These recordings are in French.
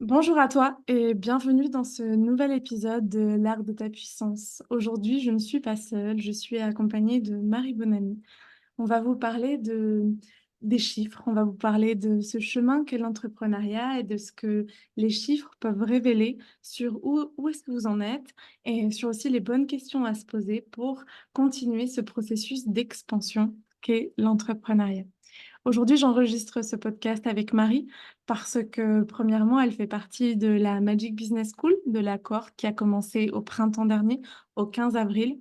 Bonjour à toi et bienvenue dans ce nouvel épisode de l'Art de ta puissance. Aujourd'hui, je ne suis pas seule, je suis accompagnée de Marie Bonamy. On va vous parler des chiffres, on va vous parler de ce chemin qu'est l'entrepreneuriat et de ce que les chiffres peuvent révéler sur où est-ce que vous en êtes et sur aussi les bonnes questions à se poser pour continuer ce processus d'expansion qu'est l'entrepreneuriat. Aujourd'hui, j'enregistre ce podcast avec Marie parce que, premièrement, elle fait partie de la Magic Business School de la cohorte qui a commencé au printemps dernier, au 15 avril.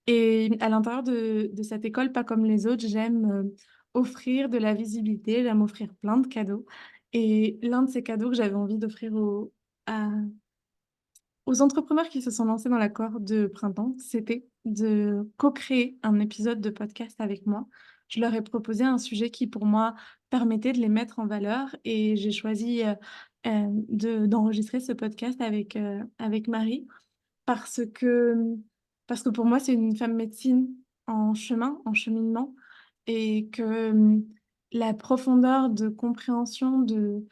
Et à l'intérieur de cette école, pas comme les autres, j'aime offrir de la visibilité, j'aime offrir plein de cadeaux. Et l'un de ces cadeaux que j'avais envie d'offrir aux entrepreneurs qui se sont lancés dans la cohorte de printemps, c'était de co-créer un épisode de podcast avec moi. Je leur ai proposé un sujet qui, pour moi, permettait de les mettre en valeur et j'ai choisi d'enregistrer ce podcast avec Marie parce que, parce que pour moi, c'est une femme médecine en chemin, en cheminement et que la profondeur de compréhension de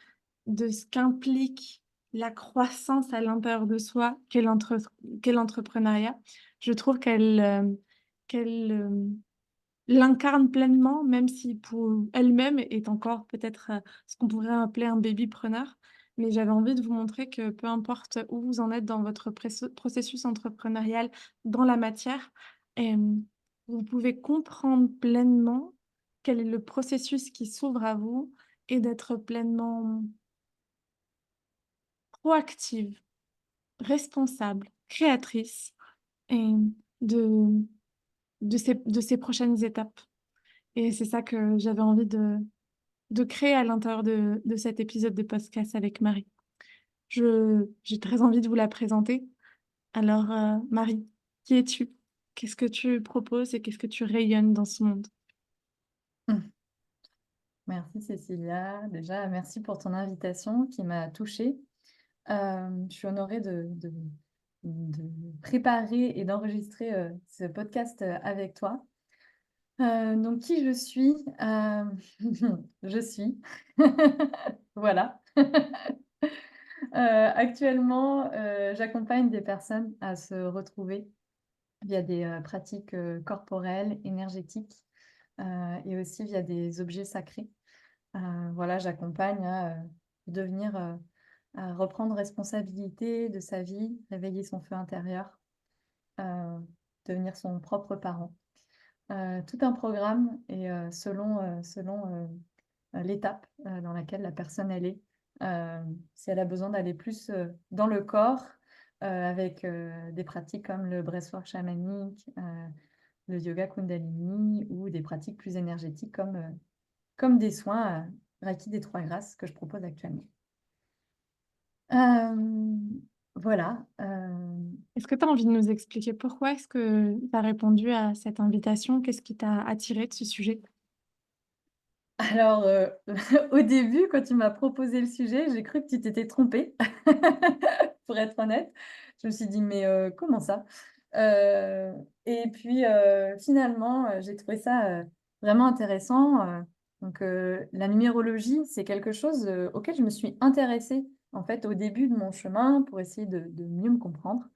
ce qu'implique la croissance à l'intérieur de soi qu'est l'entrepreneuriat. Je trouve qu'elle l'incarne pleinement, même si pour elle-même est encore peut-être, ce qu'on pourrait appeler un babypreneur. Mais j'avais envie de vous montrer que peu importe où vous en êtes dans votre processus entrepreneurial, dans la matière, vous pouvez comprendre pleinement quel est le processus qui s'ouvre à vous et d'être pleinement proactive, responsable, créatrice et de de ces prochaines étapes et c'est ça que j'avais envie de créer à l'intérieur de cet épisode de podcast avec Marie. J'ai très envie de vous la présenter. Alors, Marie, qui es-tu? Qu'est-ce que tu proposes et qu'est-ce que tu rayonnes dans ce monde? Merci Cécilia. Déjà, merci pour ton invitation qui m'a touchée. Je suis honorée de préparer et d'enregistrer ce podcast avec toi. Donc, qui je suis? Je suis. Voilà. Actuellement, j'accompagne des personnes à se retrouver via des pratiques corporelles, énergétiques et aussi via des objets sacrés. Voilà, j'accompagne à devenir, à reprendre responsabilité de sa vie, réveiller son feu intérieur, devenir son propre parent. Tout un programme et selon l'étape dans laquelle la personne elle est. Si elle a besoin d'aller plus dans le corps, avec des pratiques comme le breathwork chamanique, le yoga Kundalini ou des pratiques plus énergétiques comme des soins Reiki des trois grâces que je propose actuellement. Euh, voilà. Est-ce que tu as envie de nous expliquer pourquoi est-ce que tu as répondu à cette invitation? Qu'est-ce qui t'a attiré de ce sujet? Alors, au début, quand tu m'as proposé le sujet, j'ai cru que tu t'étais trompée, pour être honnête. Je me suis dit: «Mais, comment ça?» Heu et puis, finalement, j'ai trouvé ça, vraiment intéressant, donc, la numérologie, c'est quelque chose, auquel je me suis intéressée, en fait, au début de mon chemin pour essayer de mieux me comprendre,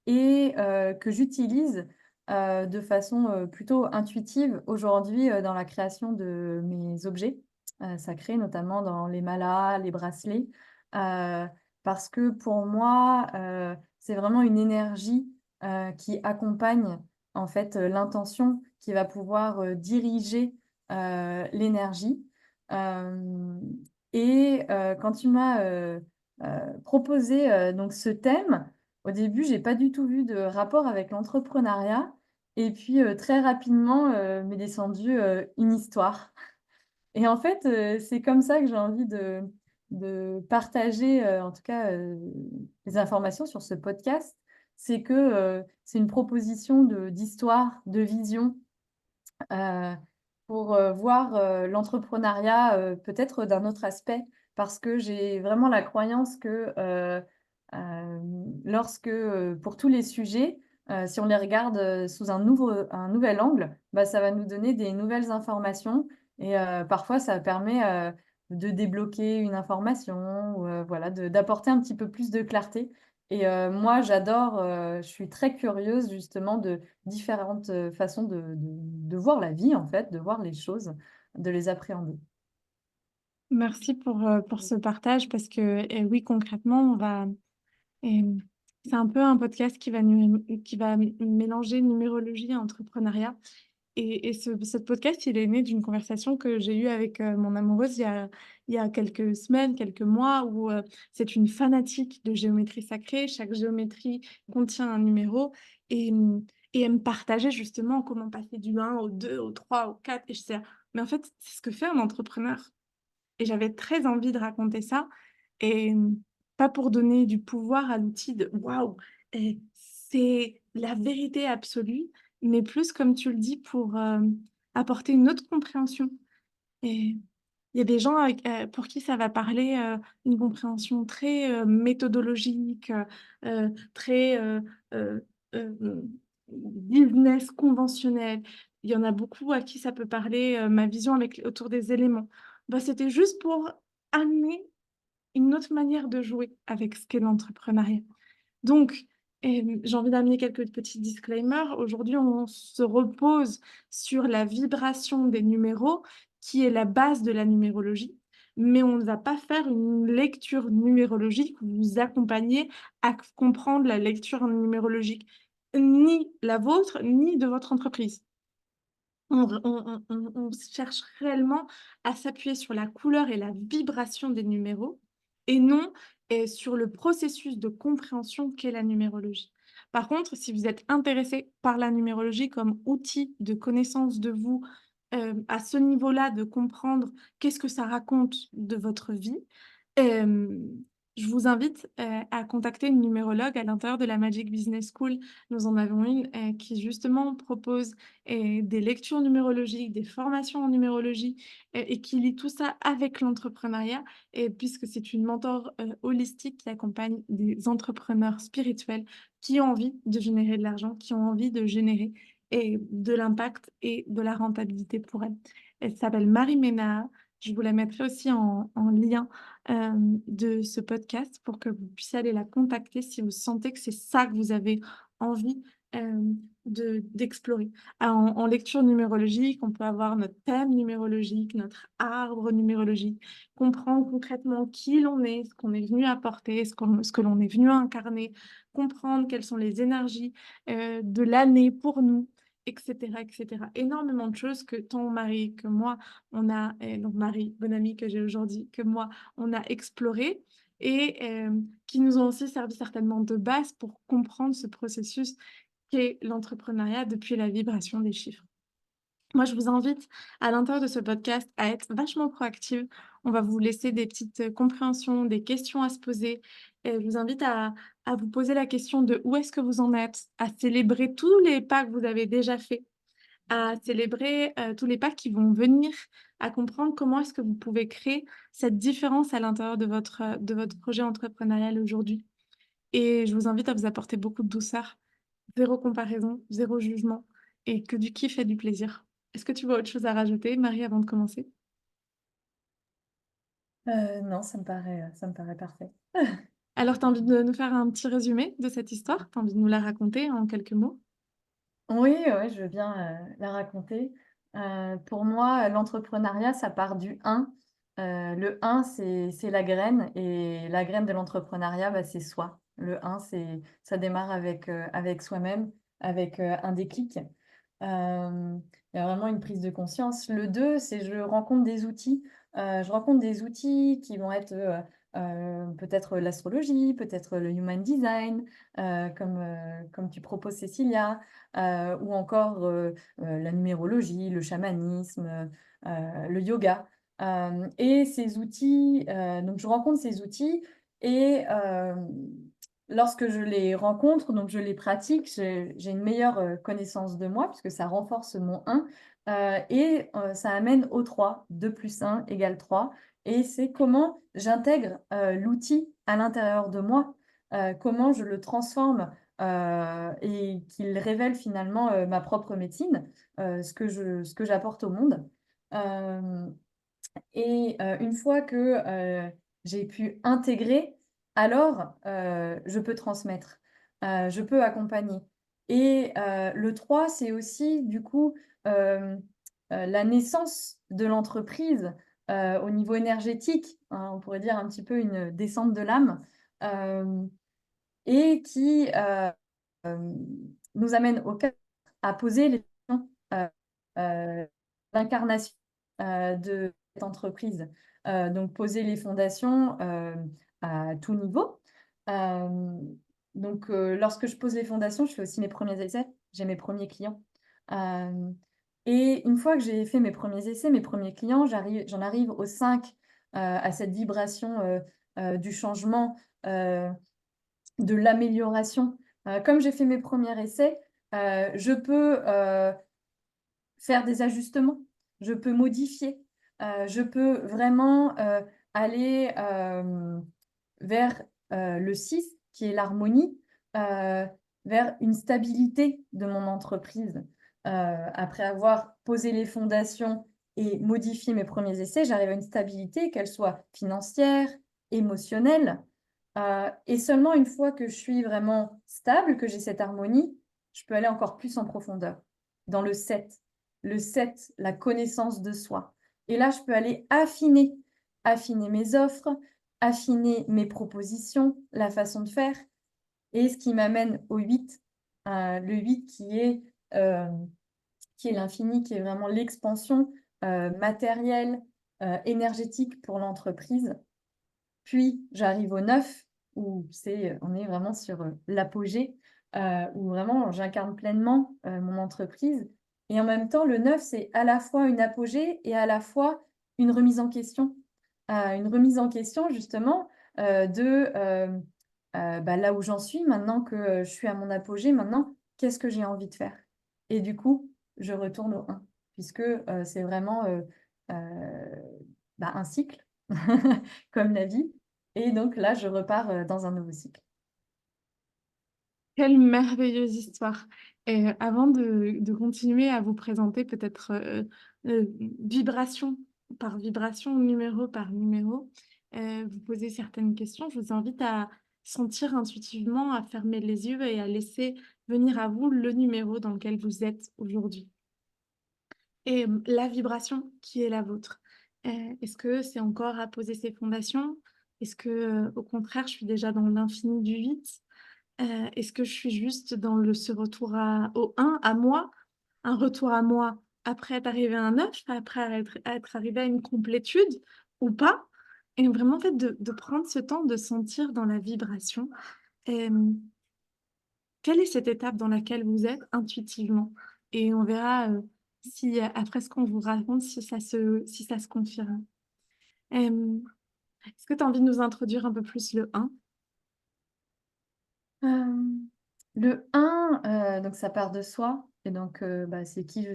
et que j'utilise de façon, plutôt intuitive aujourd'hui, dans la création de mes objets, sacrés, notamment dans les malas, les bracelets, heu, parce que pour moi, c'est vraiment une énergie, qui accompagne en fait, l'intention qui va pouvoir, diriger, l'énergie. Hem et quand tu m'as, proposé, donc ce thème, au début, j'ai pas du tout vu de rapport avec l'entrepreneuriat et puis, très rapidement, m'est descendue, une histoire et en fait, c'est comme ça que j'ai envie de partager, en tout cas, les informations sur ce podcast. C'est que, c'est une proposition d'histoire, de vision, heu, pour, voir, l'entrepreneuriat, peut-être d'un autre aspect. Parce que j'ai vraiment la croyance que, lorsque, pour tous les sujets, si on les regarde, sous un nouvel angle, bah, ça va nous donner des nouvelles informations et parfois ça permet, de débloquer une information, ou voilà, d'apporter un petit peu plus de clarté. Et moi, j'adore, je suis très curieuse justement de différentes, façons de voir la vie en fait, de voir les choses, de les appréhender. Merci pour ce partage parce que, oui, concrètement, on va c'est un peu un podcast qui va mélanger numérologie et entrepreneuriat. Et ce podcast, il est né d'une conversation que j'ai eue avec, mon amoureuse il y a quelques semaines, quelques mois où, c'est une fanatique de géométrie sacrée. Chaque géométrie contient un numéro et et elle me partageait justement comment passer du 1 au 2 au 3 au 4 et je disais: «Mais en fait, c'est ce que fait un entrepreneur». Et j'avais très envie de raconter ça et pas pour donner du pouvoir à l'outil de waouh, c'est la vérité absolue, mais plus comme tu le dis pour, apporter une autre compréhension et il y a des gens avec pour qui ça va parler, une compréhension très, méthodologique, très, business conventionnel. Il y en a beaucoup à qui ça peut parler, ma vision avec autour des éléments. Bah, c'était juste pour amener une autre manière de jouer avec ce qu'est l'entrepreneuriat. Donc, j'ai envie d'amener quelques petits disclaimers. Aujourd'hui, on se repose sur la vibration des numéros, qui est la base de la numérologie, mais on ne va pas faire une lecture numérologique ou vous accompagner à comprendre la lecture numérologique, ni la vôtre, ni de votre entreprise. On cherche réellement à s'appuyer sur la couleur et la vibration des numéros et non, sur le processus de compréhension qu'est la numérologie. Par contre, si vous êtes intéressé par la numérologie comme outil de connaissance de vous, à ce niveau-là, de comprendre qu'est-ce que ça raconte de votre vie, hem, je vous invite, à contacter une numérologue à l'intérieur de la Magic Business School. Nous en avons une, qui justement propose des lectures numérologiques, des formations en numérologie et qui lie tout ça avec l'entrepreneuriat et puisque c'est une mentor, holistique qui accompagne des entrepreneurs spirituels qui ont envie de générer de l'argent, qui ont envie de générer de l'impact et de la rentabilité pour elles. Elle s'appelle Marie Ménard. Je vous la mettrai aussi en lien, de ce podcast pour que vous puissiez aller la contacter si vous sentez que c'est ça que vous avez envie, d'explorer. En lecture numérologique, on peut avoir notre thème numérologique, notre arbre numérologique, comprendre concrètement qui l'on est, ce qu'on est venu apporter, ce que l'on est venu incarner, comprendre quelles sont les énergies, de l'année pour nous et cetera et cetera. Énormément de choses que tant Marie que moi, on a donc Marie, bonne amie que j'ai aujourd'hui, que moi, on a exploré et qui nous ont aussi servi certainement de base pour comprendre ce processus qu'est l'entrepreneuriat depuis la vibration des chiffres. Moi, je vous invite à l'intérieur de ce podcast à être vachement proactive. On va vous laisser des petites, compréhensions, des questions à se poser et je vous invite à vous poser la question de où est-ce que vous en êtes, à célébrer tous les pas que vous avez déjà faits, à célébrer, tous les pas qui vont venir, à comprendre comment est-ce que vous pouvez créer cette différence à l'intérieur de votre projet entrepreneurial aujourd'hui et je vous invite à vous apporter beaucoup de douceur. Zéro comparaison, zéro jugement et que du kiff et du plaisir. Est-ce que tu vois autre chose à rajouter, Marie, avant de commencer? Non, ça me paraît parfait. Alors, tu as envie de nous faire un petit résumé de cette histoire? Tu as envie de nous la raconter en quelques mots? Oui, ouais, je veux bien, la raconter. Pour moi, l'entrepreneuriat, ça part du 1. Le 1, c'est la graine et la graine de l'entrepreneuriat, bah, c'est soi. Le 1, c'est ça démarre avec soi-même, avec, un déclic. Il y a vraiment une prise de conscience. Le 2, c'est je rencontre des outils. Je rencontre des outils qui vont être, peut-être l'astrologie, peut-être le human design, comme tu proposes Cécilia, ou encore, la numérologie, le chamanisme, le yoga. Et ces outils, donc je rencontre ces outils et lorsque je les rencontre, donc je les pratique, j'ai une meilleure, connaissance de moi puisque ça renforce mon 1, et ça amène au 3. 2 plus 1 égale 3 et c'est comment j'intègre, l'outil à l'intérieur de moi, comment je le transforme, et qu'il révèle finalement, ma propre médecine, ce que j'apporte au monde. Hem Et une fois que j'ai pu intégrer, alors je peux transmettre, je peux accompagner. Et le 3, c'est aussi du coup, la naissance de l'entreprise, au niveau énergétique, hein, on pourrait dire un petit peu une descente de l'âme, hem et qui, hem, nous amène au cœur à poser les questions, d'incarnation, de cette entreprise. Donc poser les fondations, à tout niveau. Hem, donc lorsque je pose les fondations, je fais aussi mes premiers essais, j'ai mes premiers clients. Hem et une fois que j'ai fait mes premiers essais, mes premiers clients, j'en arrive aux 5, à cette vibration, du changement, de l'amélioration. Comme j'ai fait mes premiers essais, je peux, faire des ajustements, je peux modifier, je peux vraiment, aller, vers, le 6 qui est l'harmonie, vers une stabilité de mon entreprise. Après avoir posé les fondations et modifié mes premiers essais, j'arrive à une stabilité, qu'elle soit financière, émotionnelle, et seulement une fois que je suis vraiment stable, que j'ai cette harmonie, je peux aller encore plus en profondeur, dans le 7. Le 7, la connaissance de soi. Et là, je peux aller affiner mes offres, affiner mes propositions, la façon de faire. Et ce qui m'amène au 8, le 8 qui est l'infini, qui est vraiment l'expansion, matérielle, énergétique pour l'entreprise. Puis j'arrive au 9 où on est vraiment sur, l'apogée, où vraiment j'incarne pleinement, mon entreprise et en même temps le 9 c'est à la fois une apogée et à la fois une remise en question. Une remise en question justement, bah, là où j'en suis maintenant que, je suis à mon apogée maintenant, qu'est-ce que j'ai envie de faire? Et du coup, je retourne au 1 puisque, c'est vraiment, bah, un cycle comme la vie et donc là, je repars, dans un nouveau cycle. Quelle merveilleuse histoire! Et avant de continuer à vous présenter peut-être, vibration par vibration, numéro par numéro, vous poser certaines questions, je vous invite à sentir intuitivement, à fermer les yeux et à laisser venir à vous le numéro dans lequel vous êtes aujourd'hui. Et la vibration qui est la vôtre, est-ce que c'est encore à poser ses fondations? Est-ce que, au contraire, je suis déjà dans l'infini du 8? Est-ce que je suis juste dans ce retour au 1, à moi? Un retour à moi après être arrivé à un 9, après être arrivé à une complétude ou pas? Et vraiment, en fait, de prendre ce temps de sentir dans la vibration, hem, quelle est cette étape dans laquelle vous êtes intuitivement? Et on verra, si, après ce qu'on vous raconte, si ça se confirme. Hem, est-ce que tu as envie de nous introduire un peu plus le 1? Hem, le 1, donc ça part de soi et donc bah, c'est qui je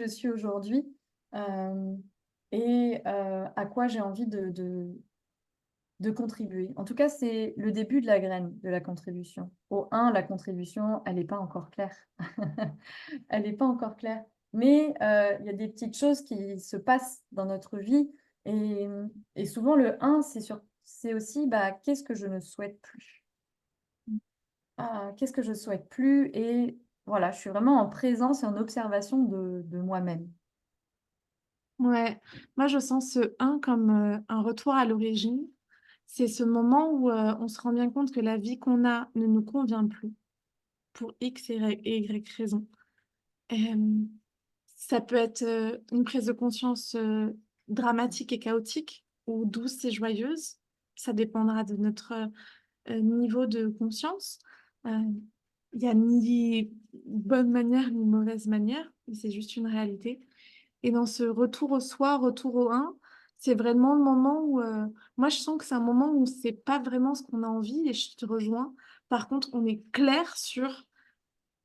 suis aujourd'hui, hem et à quoi j'ai envie de contribuer. En tout cas, c'est le début de la graine de la contribution. Au 1, la contribution, elle est pas encore claire. Elle est pas encore claire, mais il y a des petites choses qui se passent dans notre vie et souvent le 1, c'est aussi, bah, qu'est-ce que je ne souhaite plus? Qu'est-ce que je souhaite plus? Et voilà, je suis vraiment en présence et en observation de moi-même. Ouais, moi je sens ce 1 comme, un retour à l'origine. C'est ce moment où, on se rend bien compte que la vie qu'on a ne nous convient plus, pour X et Y raison. Hem, ça peut être, une prise de conscience, dramatique et chaotique ou douce et joyeuse. Ça dépendra de notre, niveau de conscience. Heu, il y a ni bonne manière ni mauvaise manière, c'est juste une réalité. Et dans ce retour au soi, retour au un, c'est vraiment le moment où, moi je sens que c'est un moment où c'est pas vraiment ce qu'on a envie et je te rejoins. Par contre, on est clair sur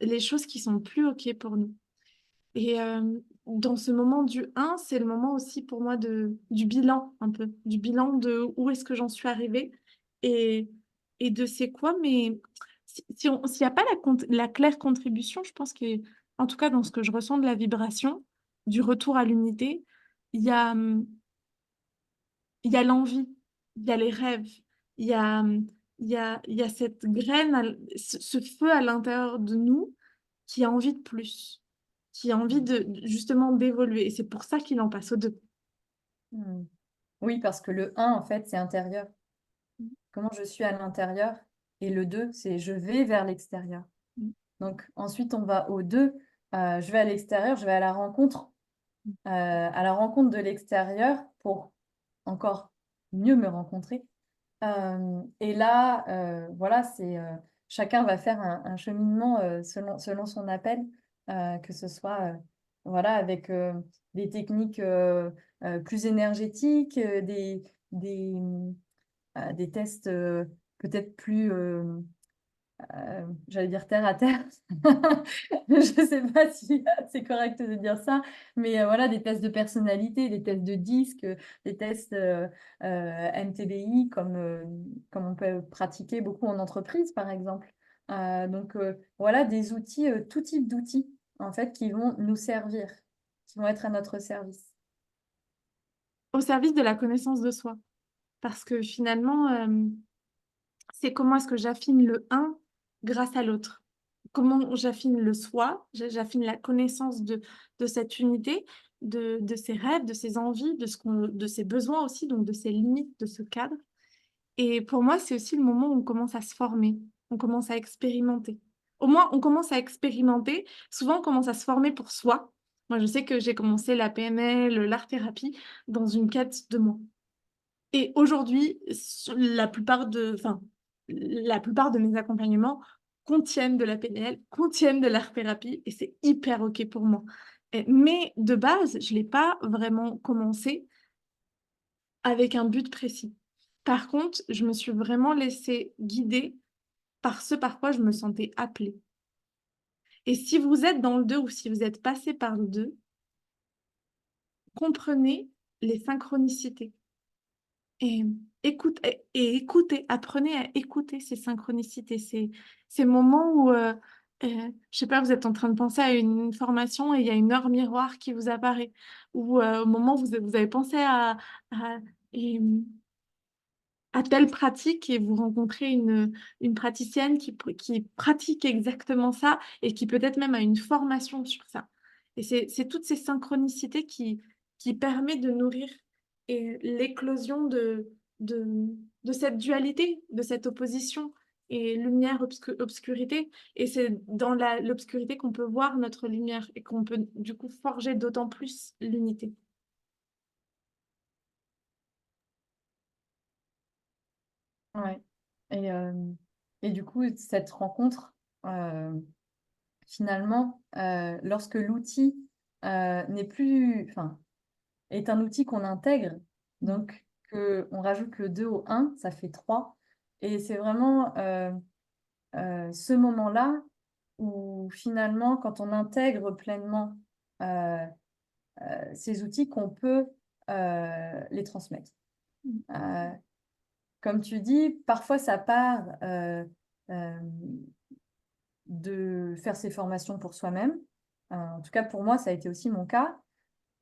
les choses qui sont plus OK pour nous. Et dans ce moment du un, c'est le moment aussi pour moi du bilan un peu, du bilan de où est-ce que j'en suis arrivée et et de c'est quoi mais s'il y a pas la claire contribution, je pense que en tout cas dans ce que je ressens de la vibration, du retour à l'unité, il y a, il y a l'envie, il y a les rêves, il y a, il y a cette graine, ce feu à l'intérieur de nous qui a envie de plus, qui a envie justement d'évoluer. Et c'est pour ça qu'il en passe aux deux. Mm. Oui, parce que le un en fait, c'est intérieur. Comment je suis à l'intérieur. Et le 2 c'est je vais vers l'extérieur. Donc ensuite, on va au 2. Je vais à l'extérieur, je vais à la rencontre de l'extérieur pour encore mieux me rencontrer. Et là, voilà, chacun va faire un cheminement selon son appel, que ce soit voilà, avec des techniques plus énergétiques, des tests peut-être plus j'allais dire terre à terre. Je ne sais pas si c'est correct de dire ça, mais voilà, des tests de personnalité, des tests de disque, des tests MTBI, comme on peut pratiquer beaucoup en entreprise, par exemple. Donc voilà, des outils, tout type d'outils, en fait, qui vont nous servir, qui vont être à notre service. Au service de la connaissance de soi. Parce que finalement, c'est comment est-ce que j'affine le un grâce à l'autre. Comment j'affine le soi, j'affine la connaissance de cette unité, de ses rêves, de ses envies, de ses besoins aussi, donc de ses limites, de ce cadre. Et pour moi, c'est aussi le moment où on commence à se former, on commence à expérimenter. Au moins, on commence à expérimenter. Souvent, on commence à se former pour soi. Moi, je sais que j'ai commencé la PNL, l'art-thérapie dans une quête de moi. Et aujourd'hui, la plupart de mes accompagnements contiennent de la PNL, contiennent de l'art-thérapie, et c'est hyper OK pour moi. Mais de base, je ne l'ai pas vraiment commencé avec un but précis. Par contre, je me suis vraiment laissée guider par ce par quoi je me sentais appelée. Et si vous êtes dans le 2 ou si vous êtes passé par le 2, comprenez les synchronicités. Et écoutez, apprenez à écouter ces synchronicités, ces moments où, je sais pas, vous êtes en train de penser à une formation et il y a une heure miroir qui vous apparaît, ou au moment où vous avez pensé à, et, à telle pratique et vous rencontrez une praticienne qui pratique exactement ça et qui peut-être même a une formation sur ça. Et c'est toutes ces synchronicités qui permet de nourrir et l'éclosion de, de cette dualité, de cette opposition et lumière, obscurité. Et c'est dans l'obscurité qu'on peut voir notre lumière et qu'on peut du coup forger d'autant plus l'unité. Ouais. Et, euh, et du coup, cette rencontre, euh, finalement, lorsque l'outil n'est plus, enfin, est un outil qu'on intègre, donc on rajoute le 2 au un, ça fait 3. Et c'est vraiment ce moment-là où finalement, quand on intègre pleinement euh, ces outils, qu'on peut les transmettre. Euh, Comme tu dis, parfois ça part euh, de faire ses formations pour soi-même. En tout cas, pour moi, ça a été aussi mon cas.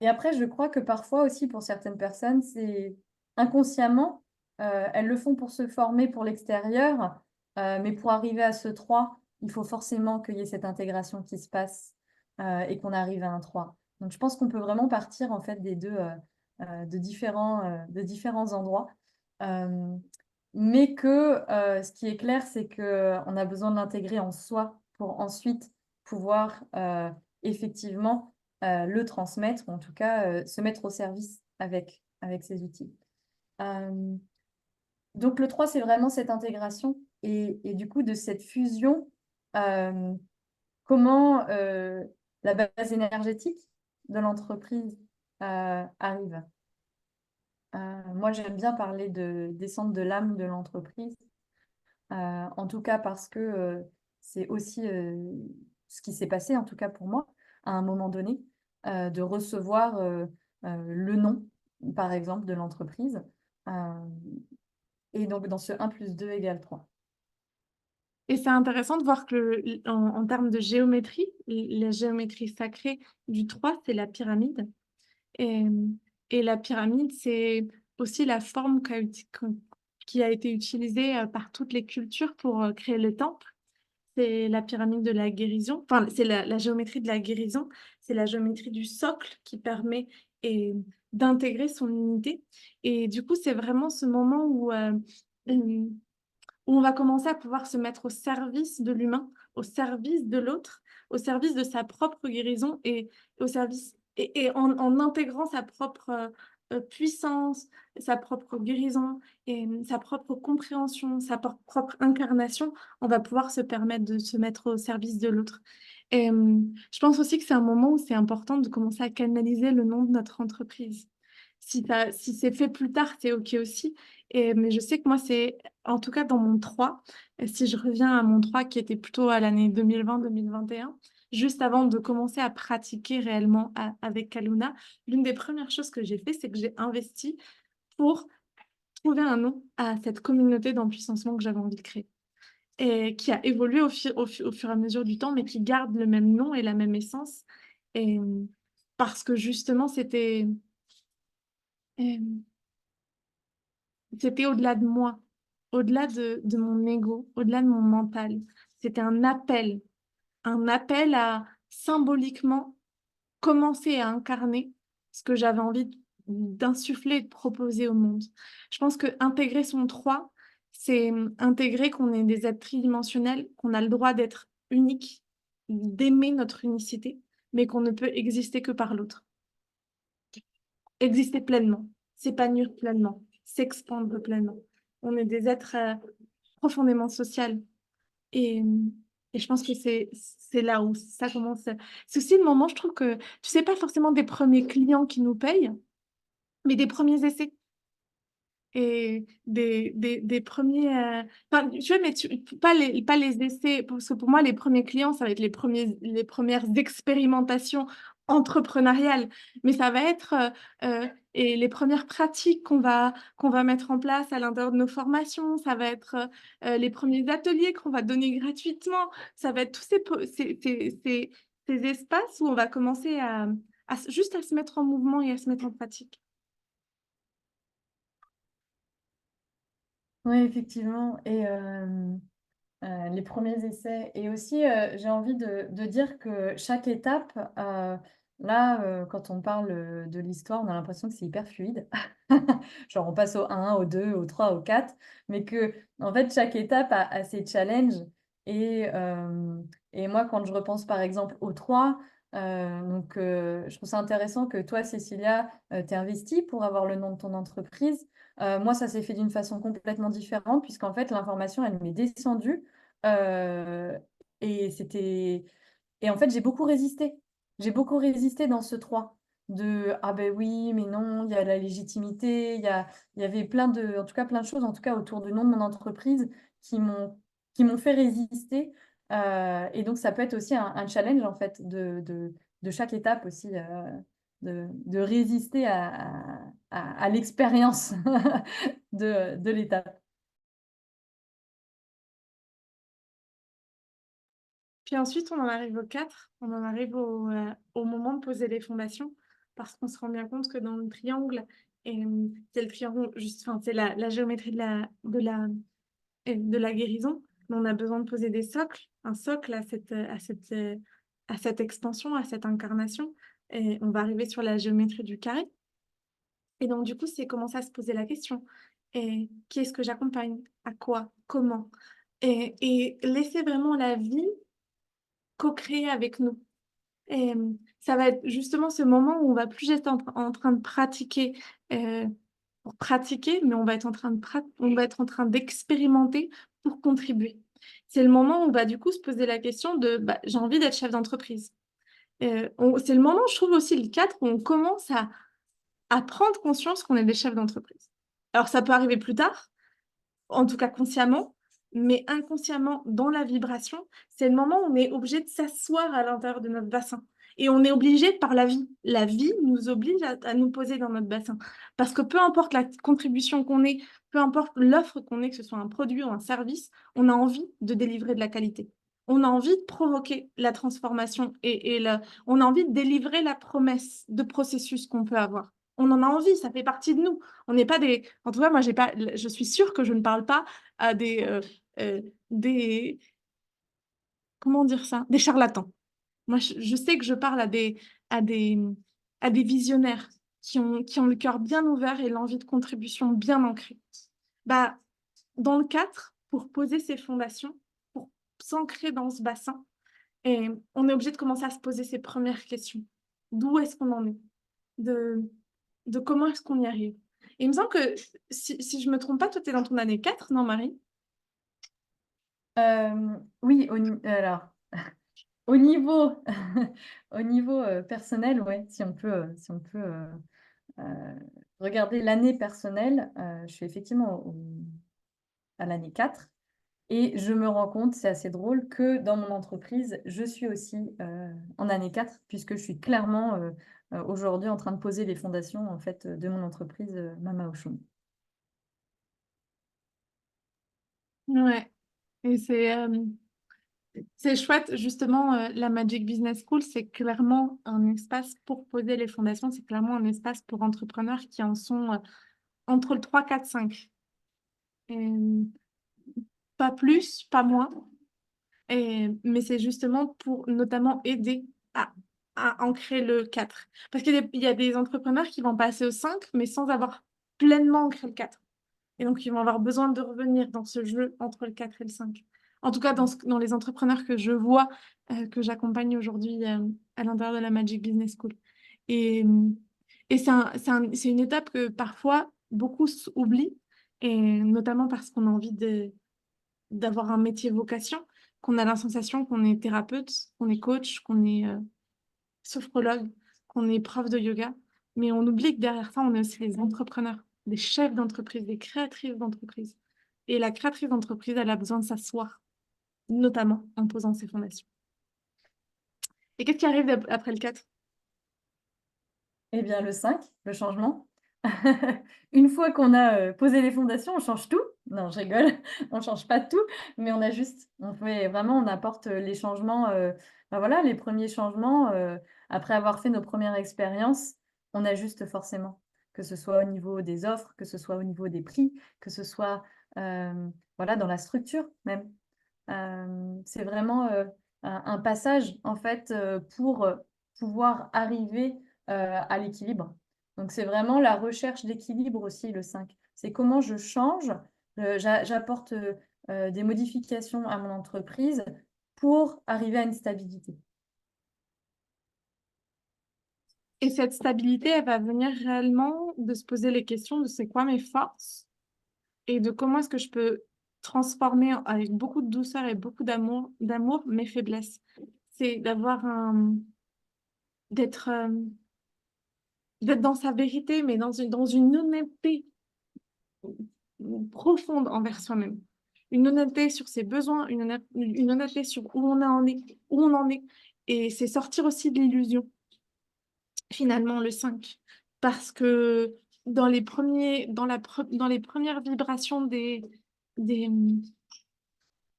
Et après, je crois que parfois aussi, pour certaines personnes, c'est inconsciemment, elles le font pour se former pour l'extérieur, mais pour arriver à ce 3, il faut forcément qu'il y ait cette intégration qui se passe et qu'on arrive à un 3. Donc, je pense qu'on peut vraiment partir en fait des deux de différents endroits. Euh, mais que ce qui est clair, c'est qu'on a besoin de l'intégrer en soi pour ensuite pouvoir effectivement le transmettre, ou en tout cas se mettre au service avec ces outils. Euh, donc le 3 c'est vraiment cette intégration et du coup de cette fusion, euh, comment la base énergétique de l'entreprise arrive. Moi, j'aime bien parler de descente de l'âme de l'entreprise, en tout cas parce que c'est aussi ce qui s'est passé, en tout cas pour moi, à un moment donné, de recevoir le nom, par exemple, de l'entreprise. Euh, et donc, dans ce 1 + 2 = 3. Et c'est intéressant de voir que en termes de géométrie, la géométrie sacrée du 3 c'est la pyramide. Et Et la pyramide, c'est aussi la forme qui a été utilisée par toutes les cultures pour créer le temple. C'est la pyramide de la guérison, enfin, c'est la géométrie de la guérison, c'est la géométrie du socle qui permet et, d'intégrer son unité. Et du coup, c'est vraiment ce moment où on va commencer à pouvoir se mettre au service de l'humain, au service de l'autre, au service de sa propre guérison et au service et en intégrant sa propre, puissance, sa propre guérison et sa propre compréhension, sa propre incarnation, on va pouvoir se permettre de se mettre au service de l'autre. Et je pense aussi que c'est un moment où c'est important de commencer à canaliser le nom de notre entreprise. Si c'est fait plus tard, c'est OK aussi. Mais je sais que moi, c'est en tout cas dans mon 3, si je reviens à mon 3 qui était plutôt à l'année 2020-2021, juste avant de commencer à pratiquer réellement avec Kaluna, l'une des premières choses que j'ai fait, c'est que j'ai investi pour trouver un nom à cette communauté d'empuissancement que j'avais envie de créer et qui a évolué au fur et à mesure du temps, mais qui garde le même nom et la même essence. Et parce que justement, euh, c'était au-delà de moi, au-delà de mon ego, au-delà de mon mental. C'était un appel à symboliquement commencer à incarner ce que j'avais envie d'insuffler et de proposer au monde. Je pense que intégrer son 3, c'est intégrer qu'on est des êtres tridimensionnels, qu'on a le droit d'être unique, d'aimer notre unicité, mais qu'on ne peut exister que par l'autre. Exister pleinement, s'épanouir pleinement, s'expandre pleinement. On est des êtres profondément sociaux. Et, et je pense que c'est là où ça commence. C'est aussi le moment, je trouve que, tu sais, pas forcément des premiers clients qui nous payent, mais des premiers essais et des premiers... enfin, tu vois, mais pas les essais, parce que pour moi, les premiers clients, ça va être les premières expérimentations entrepreneuriales, mais ça va être et les premières pratiques qu'on va mettre en place à l'intérieur de nos formations, ça va être les premiers ateliers qu'on va donner gratuitement, ça va être tous ces espaces où on va commencer juste à se mettre en mouvement et à se mettre en pratique. Oui, effectivement. Et les premiers essais. Et aussi, j'ai envie de dire que chaque étape, là, quand on parle de l'histoire, on a l'impression que c'est hyper fluide. Genre, on passe au 1, au 2, au 3, au 4, mais que, en fait, chaque étape a ses challenges. Et, et moi, quand je repense par exemple au 3, je trouve ça intéressant que toi, Cécilia, t'es investie pour avoir le nom de ton entreprise. Moi, ça s'est fait d'une façon complètement différente, puisqu'en fait, l'information, elle m'est descendue. euh, et c'était... Et en fait, j'ai beaucoup résisté. J'ai beaucoup résisté dans ce 3 de ah ben oui, mais non, il y a la légitimité, il y avait plein de, en tout cas plein de choses, en tout cas autour du nom de mon entreprise, qui m'ont qui m'ont fait résister. Et donc, ça peut être aussi un challenge, en fait, de chaque étape aussi, de résister à l'expérience de l'étape. Puis ensuite, on en arrive au 4, on en arrive au moment de poser les fondations, parce qu'on se rend bien compte que dans le triangle, c'est le triangle, juste, enfin, c'est la géométrie de la guérison, mais on a besoin de poser des socles, un socle à cette expansion, à cette incarnation, et on va arriver sur la géométrie du carré. Et donc, du coup, c'est commencer à se poser la question, et qui est-ce que j'accompagne? À quoi? Comment? Et laisser vraiment la vie co-créer avec nous. Et ça va être justement ce moment où on va plus être en train de pratiquer pour pratiquer, mais on va être en train on va être en train d'expérimenter pour contribuer. C'est le moment où on va du coup se poser la question de bah, j'ai envie d'être chef d'entreprise. C'est le moment, je trouve aussi le 4, où on commence à prendre conscience qu'on est des chefs d'entreprise. Alors ça peut arriver plus tard, en tout cas consciemment, mais inconsciemment dans la vibration, c'est le moment où on est obligé de s'asseoir à l'intérieur de notre bassin. Et on est obligé par la vie. La vie nous oblige à nous poser dans notre bassin. Parce que peu importe la contribution qu'on ait, peu importe l'offre qu'on ait, que ce soit un produit ou un service, on a envie de délivrer de la qualité. On a envie de provoquer la transformation on a envie de délivrer la promesse de processus qu'on peut avoir. on en a envie, ça fait partie de nous. On n'est pas des... En tout cas, moi, je suis sûre que je ne parle pas à des... Comment dire ça? Des charlatans. Moi, je sais que je parle à des, à des visionnaires qui ont le cœur bien ouvert et l'envie de contribution bien ancrée. Bah, dans le 4, pour poser ses fondations, pour s'ancrer dans ce bassin, et on est obligé de commencer à se poser ces premières questions. D'où est-ce qu'on en est? De, de comment est-ce qu'on y arrive? Et il me semble que, si je ne me trompe pas, toi, tu es dans ton année 4, non, Marie? Oui, alors, au niveau, au niveau personnel, ouais, si on peut regarder l'année personnelle, je suis effectivement à l'année 4 et je me rends compte, c'est assez drôle, que dans mon entreprise, je suis aussi en année 4 puisque je suis clairement aujourd'hui en train de poser les fondations en fait, de mon entreprise Mama Oshun. Ouais. Et c'est chouette, justement, la Magic Business School, c'est clairement un espace pour poser les fondations, c'est clairement un espace pour entrepreneurs qui en sont entre le 3, 4, 5. Et, pas plus, pas moins. Mais c'est justement pour notamment aider à, à ancrer le 4. Parce qu'il y a des entrepreneurs qui vont passer au 5, mais sans avoir pleinement ancré le 4. Et donc, ils vont avoir besoin de revenir dans ce jeu entre le 4 et le 5. En tout cas, dans les entrepreneurs que je vois, que j'accompagne aujourd'hui à l'intérieur de la Magic Business School. Et, et c'est une étape que parfois beaucoup oublient, et notamment parce qu'on a envie d'avoir un métier vocation, qu'on a la sensation qu'on est thérapeute, qu'on est coach, qu'on est sophrologue, qu'on est prof de yoga. Mais on oublie que derrière ça, on est aussi des entrepreneurs, des chefs d'entreprise, des créatrices d'entreprise. Et la créatrice d'entreprise, elle a besoin de s'asseoir, notamment en posant ses fondations. Et qu'est-ce qui arrive après le 4? Eh bien, le 5, le changement. Une fois qu'on a posé les fondations, on change tout. Non, je rigole, on change pas tout, mais on apporte les changements, bah voilà, les premiers changements, après avoir fait nos premières expériences, on ajuste forcément. Que ce soit au niveau des offres, que ce soit au niveau des prix, que ce soit, voilà, dans la structure même. C'est vraiment, un passage en fait, pour, pouvoir arriver, à l'équilibre. Donc c'est vraiment la recherche d'équilibre aussi le 5. C'est comment je change, j'apporte, des modifications à mon entreprise pour arriver à une stabilité. Et cette stabilité, elle va venir réellement de se poser les questions de c'est quoi mes forces et de comment est-ce que je peux transformer avec beaucoup de douceur et beaucoup d'amour mes faiblesses. C'est d'être d'être dans sa vérité, mais dans une honnêteté profonde envers soi-même. Une honnêteté sur ses besoins, une honnêteté sur où on en est. Et c'est sortir aussi de l'illusion, finalement, le 5. Parce que dans les premières vibrations des, des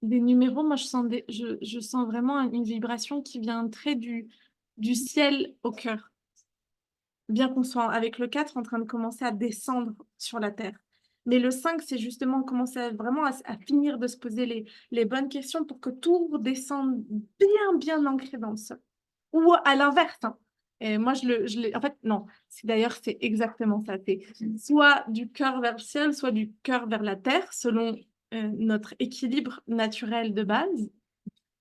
numéros, moi, je sens vraiment une vibration qui vient très du ciel au cœur. Bien qu'on soit avec le 4 en train de commencer à descendre sur la Terre. Mais le 5, c'est justement commencer vraiment à finir de se poser les bonnes questions pour que tout redescende bien, bien ancré dans le sol. Ou à l'inverse, hein. Et moi, en fait, non. D'ailleurs, c'est exactement ça. C'est soit du cœur vers le ciel, soit du cœur vers la terre, selon notre équilibre naturel de base.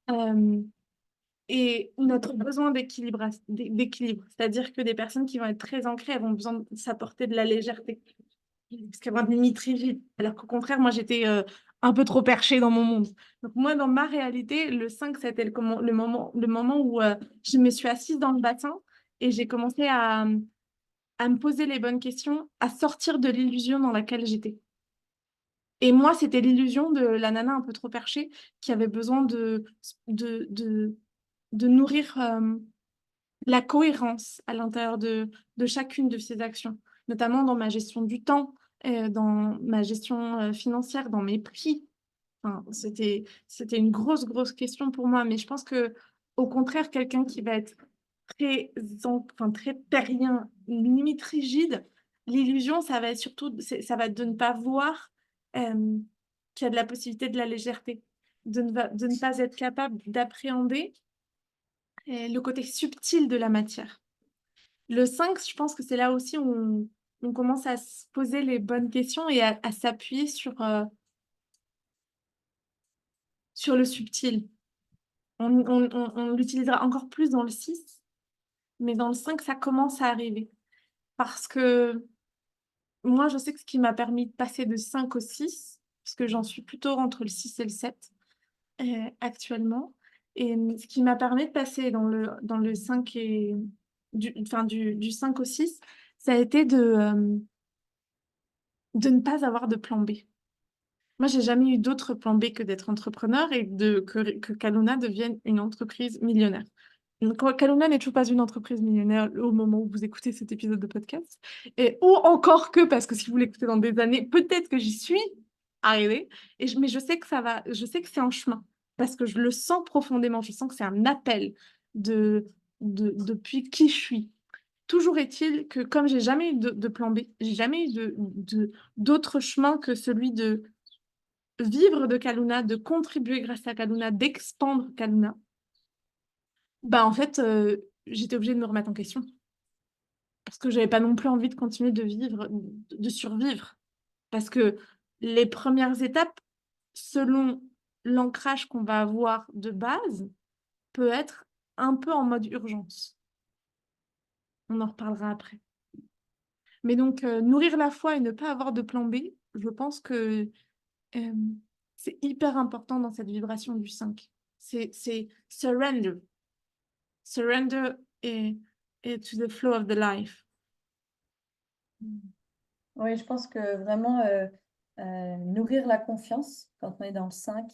Euh, et notre besoin d'équilibre. C'est-à-dire que des personnes qui vont être très ancrées, elles vont besoin de s'apporter de la légèreté. Parce qu'elles vont être limite rigides. Alors qu'au contraire, moi, j'étais un peu trop perchée dans mon monde. Donc moi, dans ma réalité, le 5, c'était le moment où je me suis assise dans le bassin et j'ai commencé à me poser les bonnes questions, à sortir de l'illusion dans laquelle j'étais. Et moi, c'était l'illusion de la nana un peu trop perchée qui avait besoin de, de, de nourrir la cohérence à l'intérieur de chacune de ses actions, notamment dans ma gestion du temps, dans ma gestion financière, dans mes prix. Enfin, c'était une grosse, grosse question pour moi. Mais je pense que, au contraire, quelqu'un qui va être très terrien, limite rigide. L'illusion, ça va être surtout, ça va être de ne pas voir qu'il y a de la possibilité de la légèreté, de ne pas être capable d'appréhender le côté subtil de la matière. Le 5, je pense que c'est là aussi où on commence à se poser les bonnes questions et à s'appuyer sur le subtil. On l'utilisera encore plus dans le 6, mais dans le 5, ça commence à arriver. Parce que moi, je sais que ce qui m'a permis de passer de 5 au 6, parce que j'en suis plutôt entre le 6 et le 7 actuellement, et ce qui m'a permis de passer dans le 5 et du 5 au 6, ça a été de ne pas avoir de plan B. Moi, j'ai jamais eu d'autre plan B que d'être entrepreneur et que Kaluna devienne une entreprise millionnaire. Donc, Kaluna n'est toujours pas une entreprise millionnaire au moment où vous écoutez cet épisode de podcast. Ou encore que, parce que si vous l'écoutez dans des années, peut-être que j'y suis arrivée. Mais je sais que ça va, je sais que c'est en chemin. Parce que je le sens profondément. Je sens que c'est un appel depuis qui je suis. Toujours est-il que comme j'ai jamais eu de plan B, j'ai jamais eu d'autre chemin que celui de vivre de Kaluna, de contribuer grâce à Kaluna, d'expandre Kaluna, bah en fait, j'étais obligée de me remettre en question. Parce que j'avais pas non plus envie de continuer de vivre, de survivre. Parce que les premières étapes, selon l'ancrage qu'on va avoir de base, peut être un peu en mode urgence. On en reparlera après. Mais donc, nourrir la foi et ne pas avoir de plan B, je pense que euh, c'est hyper important dans cette vibration du 5. C'est surrender. Surrender et to the flow of the life. Oui, je pense que vraiment nourrir la confiance quand on est dans le 5,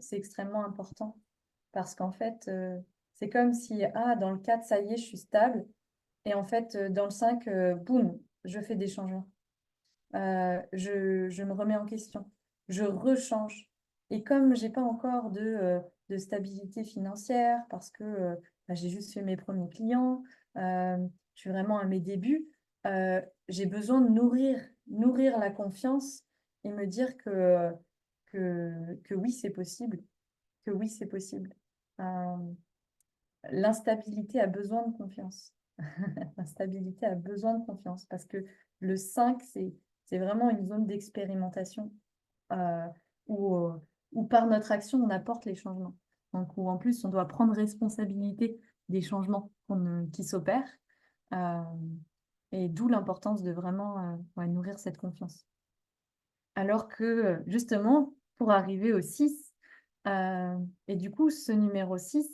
c'est extrêmement important. Parce qu'en fait, c'est comme si, dans le 4, ça y est, je suis stable. Et en fait, dans le 5, boum, je fais des changements. Je me remets en question. Je rechange. Et comme j'ai pas encore de stabilité financière, parce que j'ai juste fait mes premiers clients, je suis vraiment à mes débuts, j'ai besoin de nourrir la confiance et me dire que oui, c'est possible. Que oui, c'est possible. Euh, L'instabilité a besoin de confiance. L'instabilité a besoin de confiance parce que le 5, c'est vraiment une zone d'expérimentation euh, où, euh, où par notre action, on apporte les changements. Donc, où en plus, on doit prendre responsabilité des changements qui s'opèrent. Euh, et d'où l'importance de vraiment nourrir cette confiance. Alors que justement, pour arriver au 6, et du coup, ce numéro 6,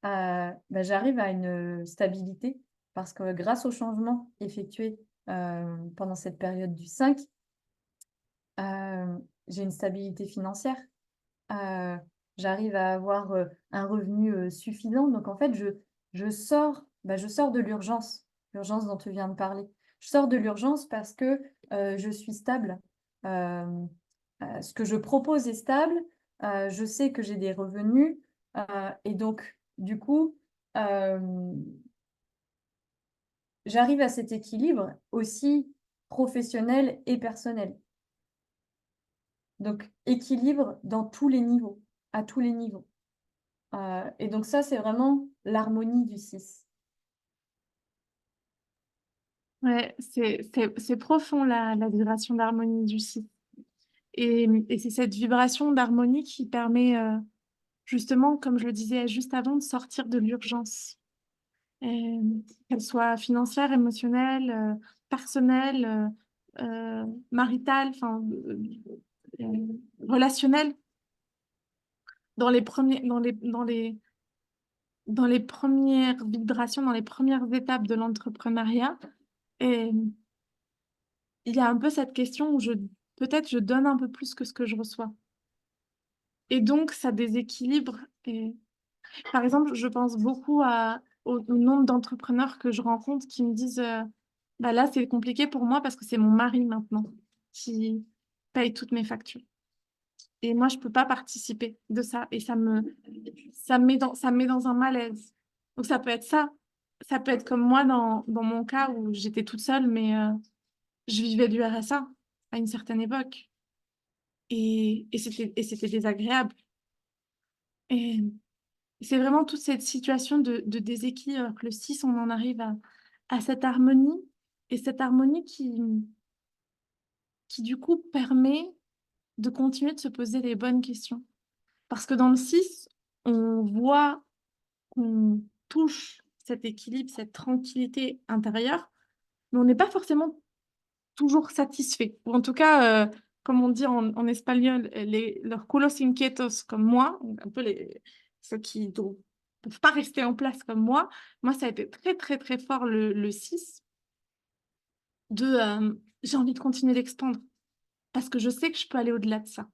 j'arrive à une stabilité parce que grâce aux changements effectués pendant cette période du 5, j'ai une stabilité financière. Euh, J'arrive à avoir un revenu suffisant. Donc en fait, je sors de l'urgence dont tu viens de parler. Je sors de l'urgence parce que je suis stable. Euh, Ce que je propose est stable. Je sais que j'ai des revenus. Et donc, du coup, euh, j'arrive à cet équilibre aussi professionnel et personnel. Donc, équilibre dans tous les niveaux, à tous les niveaux. Et donc ça, c'est vraiment l'harmonie du 6. Ouais, c'est profond la vibration d'harmonie du 6. Et c'est cette vibration d'harmonie qui permet justement, comme je le disais juste avant, de sortir de l'urgence. Qu'elle soit financière, émotionnelle, personnelle, maritale, euh, relationnelle. Dans les premières vibrations, dans les premières étapes de l'entrepreneuriat, et il y a un peu cette question où peut-être je donne un peu plus que ce que je reçois. Et donc, ça déséquilibre. Et, par exemple, je pense beaucoup au nombre d'entrepreneurs que je rencontre qui me disent bah là, c'est compliqué pour moi parce que c'est mon mari maintenant qui paye toutes mes factures. Et moi, je peux pas participer de ça. Et ça me met dans un malaise. Donc ça peut être ça. Ça peut être comme moi dans mon cas où j'étais toute seule, mais je vivais du RSA à une certaine époque. Et c'était désagréable. Et c'est vraiment toute cette situation de déséquilibre. Alors que le 6 on en arrive à cette harmonie. Et cette harmonie qui du coup permet de continuer de se poser les bonnes questions. Parce que dans le 6 on voit qu'on touche cet équilibre, cette tranquillité intérieure, mais on n'est pas forcément toujours satisfait. Ou en tout cas, comme on dit en espagnol, los culos inquietos comme moi, un peu ceux qui ne peuvent pas rester en place comme moi, ça a été très, très, très fort le 6 j'ai envie de continuer d'expandre parce que je sais que je peux aller au-delà de ça.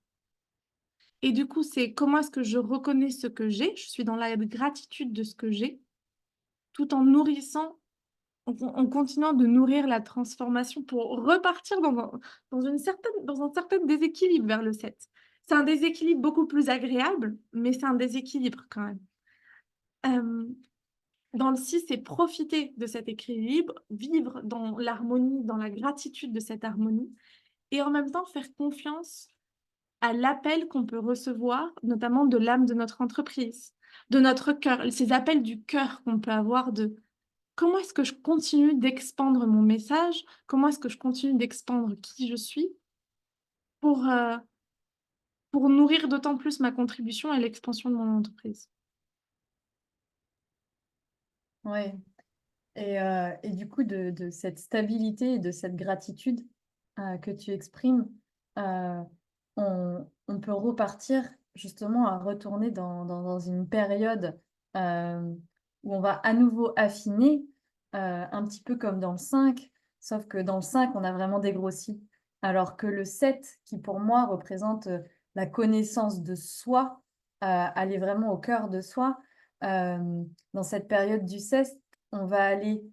Et du coup, c'est comment est-ce que je reconnais ce que j'ai, je suis dans la gratitude de ce que j'ai, tout en nourrissant en continuant de nourrir la transformation pour repartir dans un certain déséquilibre vers le 7. C'est un déséquilibre beaucoup plus agréable, mais c'est un déséquilibre quand même. Euh, dans le 6, c'est profiter de cet équilibre, vivre dans l'harmonie, dans la gratitude de cette harmonie, et en même temps faire confiance à l'appel qu'on peut recevoir, notamment de l'âme de notre entreprise, de notre cœur, ces appels du cœur qu'on peut avoir de comment est-ce que je continue d'expandre mon message? Comment est-ce que je continue d'expandre qui je suis pour, euh, pour nourrir d'autant plus ma contribution à l'expansion de mon entreprise? Ouais. Et du coup, de cette stabilité et de cette gratitude que tu exprimes, euh, on peut repartir justement à retourner dans une période où on va à nouveau affiner, un petit peu comme dans le 5, sauf que dans le 5, on a vraiment dégrossi. Alors que le 7, qui pour moi représente la connaissance de soi, aller vraiment au cœur de soi, dans cette période du 16, on va aller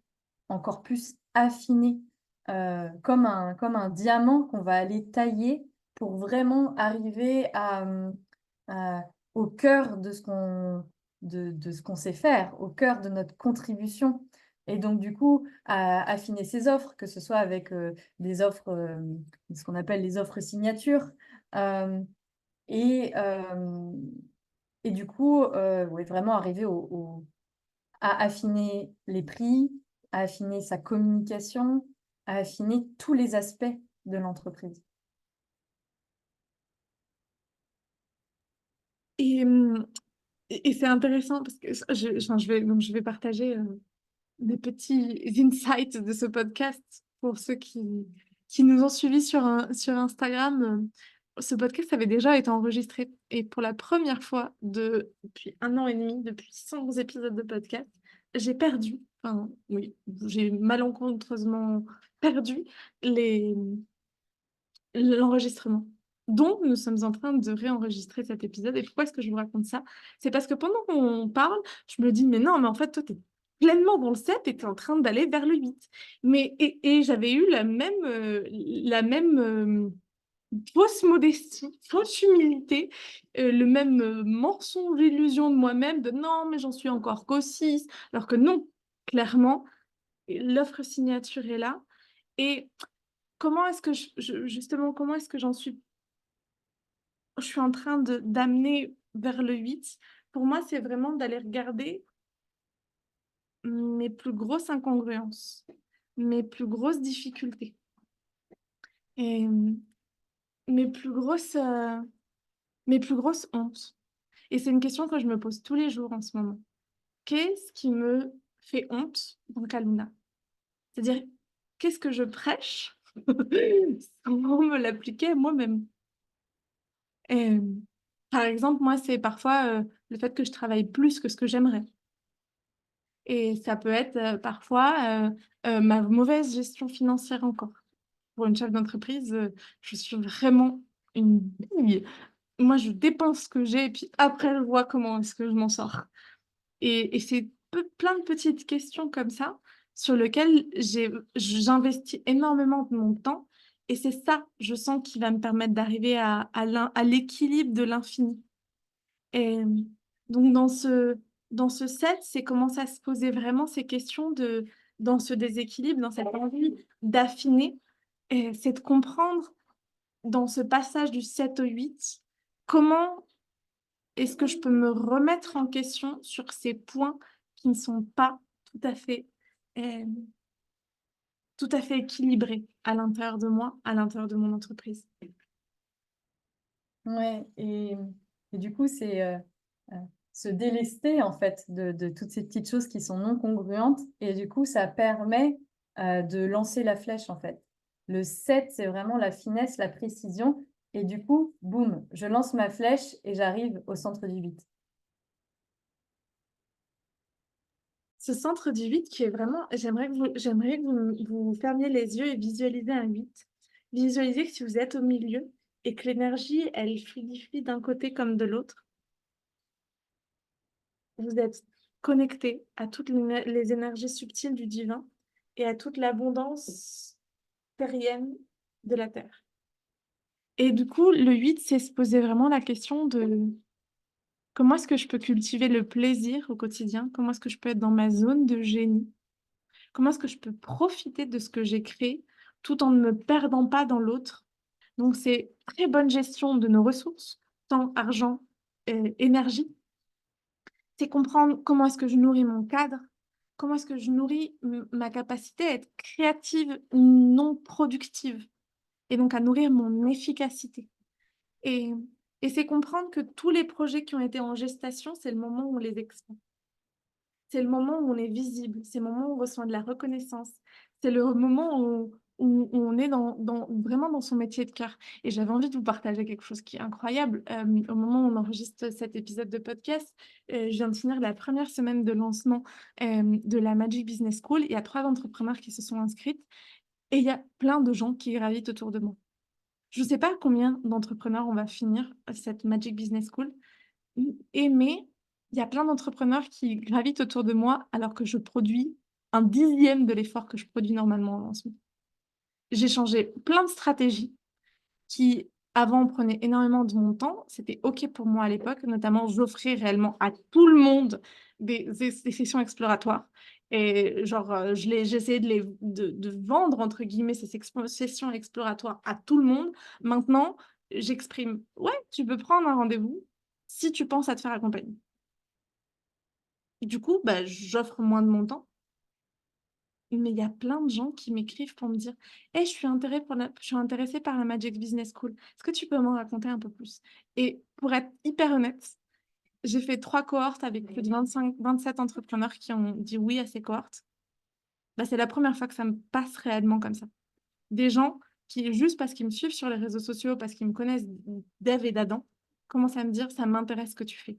encore plus affiner, comme un diamant qu'on va aller tailler pour vraiment arriver à au cœur de ce qu'on sait faire, au cœur de notre contribution. Et donc du coup, à affiner ses offres, que ce soit avec, des offres, ce qu'on appelle les offres signatures, hem et hem et du coup, ouais, vraiment arriver à affiner les prix, à affiner sa communication, à affiner tous les aspects de l'entreprise. Et, et c'est intéressant parce que donc je vais partager des petits insights de ce podcast pour ceux qui nous ont suivis sur Instagram. Ce podcast avait déjà été enregistré et pour la première fois depuis 1 an et demi, depuis 100 épisodes de podcast, j'ai perdu, enfin oui, j'ai malencontreusement perdu les, l'enregistrement. Donc, nous sommes en train de réenregistrer cet épisode. Et pourquoi est-ce que je vous raconte ça? C'est parce que pendant qu'on parle, je me dis, mais non, mais en fait, toi, tu es pleinement dans le 7 et tu es en train d'aller vers le 8. Et j'avais eu la même fausse modestie, fausse humilité, le même mensonge, illusion de moi-même de non, mais j'en suis encore qu'au 6. Alors que non, clairement, l'offre signature est là. Et comment est-ce que justement, comment est-ce que je suis en train d'amener vers le 8? Pour moi, c'est vraiment d'aller regarder mes plus grosses incongruences, mes plus grosses difficultés et mes mes plus grosses hontes. Et c'est une question que je me pose tous les jours en ce moment. Qu'est-ce qui me fait honte dans Kaluna? C'est-à-dire, qu'est-ce que je prêche sans me l'appliquer à moi-même? Et, par exemple, moi, c'est parfois le fait que je travaille plus que ce que j'aimerais. Et ça peut être parfois ma mauvaise gestion financière encore. Pour une chef d'entreprise, je suis vraiment une bille. Moi, je dépense ce que j'ai et puis après, je vois comment est-ce que je m'en sors. Et c'est plein de petites questions comme ça sur lesquelles j'investis énormément de mon temps. Et c'est ça, je sens, qui va me permettre d'arriver à l'équilibre de l'infini. Et donc, dans ce 7, c'est commencer à se poser vraiment ces questions dans ce déséquilibre, dans cette envie d'affiner, et c'est de comprendre dans ce passage du 7 au 8, comment est-ce que je peux me remettre en question sur ces points qui ne sont pas tout à fait, hem, tout à fait équilibrés à l'intérieur de moi, à l'intérieur de mon entreprise. Ouais et du coup, c'est, heu, se délester, en fait, de toutes ces petites choses qui sont non congruentes et du coup, ça permet, de lancer la flèche, en fait. Le 7, c'est vraiment la finesse, la précision et du coup, boum, je lance ma flèche et j'arrive au centre du 8. Ce centre du 8 qui est vraiment j'aimerais que vous fermiez les yeux et visualisez un 8. Visualisez que si vous êtes au milieu et que l'énergie, elle fluidifie d'un côté comme de l'autre. Vous êtes connecté à toutes les énergies subtiles du divin et à toute l'abondance terrienne de la terre. Et du coup, le 8, c'est se poser vraiment la question de: «Comment est-ce que je peux cultiver le plaisir au quotidien? Comment est-ce que je peux être dans ma zone de génie? Comment est-ce que je peux profiter de ce que j'ai créé, tout en ne me perdant pas dans l'autre?» Donc c'est très bonne gestion de nos ressources, temps, argent, énergie. C'est comprendre comment est-ce que je nourris mon cadre, comment est-ce que je nourris ma capacité à être créative, non productive et donc à nourrir mon efficacité et c'est comprendre que tous les projets qui ont été en gestation, c'est le moment où on les expand. C'est le moment où on est visible, c'est le moment où on reçoit de la reconnaissance, c'est le moment où on est dans vraiment dans son métier de cœur et j'avais envie de vous partager quelque chose qui est incroyable, au moment où on enregistre cet épisode de podcast, je viens de finir la première semaine de lancement, de la Magic Business School. Il y a 3 entrepreneurs qui se sont inscrites et il y a plein de gens qui gravitent autour de moi. Je ne sais pas combien d'entrepreneurs on va finir cette Magic Business School, mais il y a plein d'entrepreneurs qui gravitent autour de moi alors que je produis un dixième de l'effort que je produis normalement en lancement. J'ai changé plein de stratégies qui, avant, prenaient énormément de mon temps. C'était OK pour moi à l'époque, notamment j'offrais réellement à tout le monde des sessions exploratoires et genre, j'essayais de «vendre» entre guillemets ces sessions exploratoires à tout le monde. Maintenant, j'exprime: «Ouais, tu peux prendre un rendez-vous si tu penses à te faire accompagner». Du coup, bah, j'offre moins de mon temps, mais il y a plein de gens qui m'écrivent pour me dire: «Hey, je suis intéressée par la Magic Business School. Est-ce que tu peux m'en raconter un peu plus?» Et pour être hyper honnête, j'ai fait 3 cohortes avec plus de 25-27 entrepreneurs qui ont dit oui à ces cohortes. Bah, c'est la première fois que ça me passe réellement comme ça. Des gens qui, juste parce qu'ils me suivent sur les réseaux sociaux, parce qu'ils me connaissent d'Ève et d'Adam, commencent à me dire: «Ça m'intéresse ce que tu fais».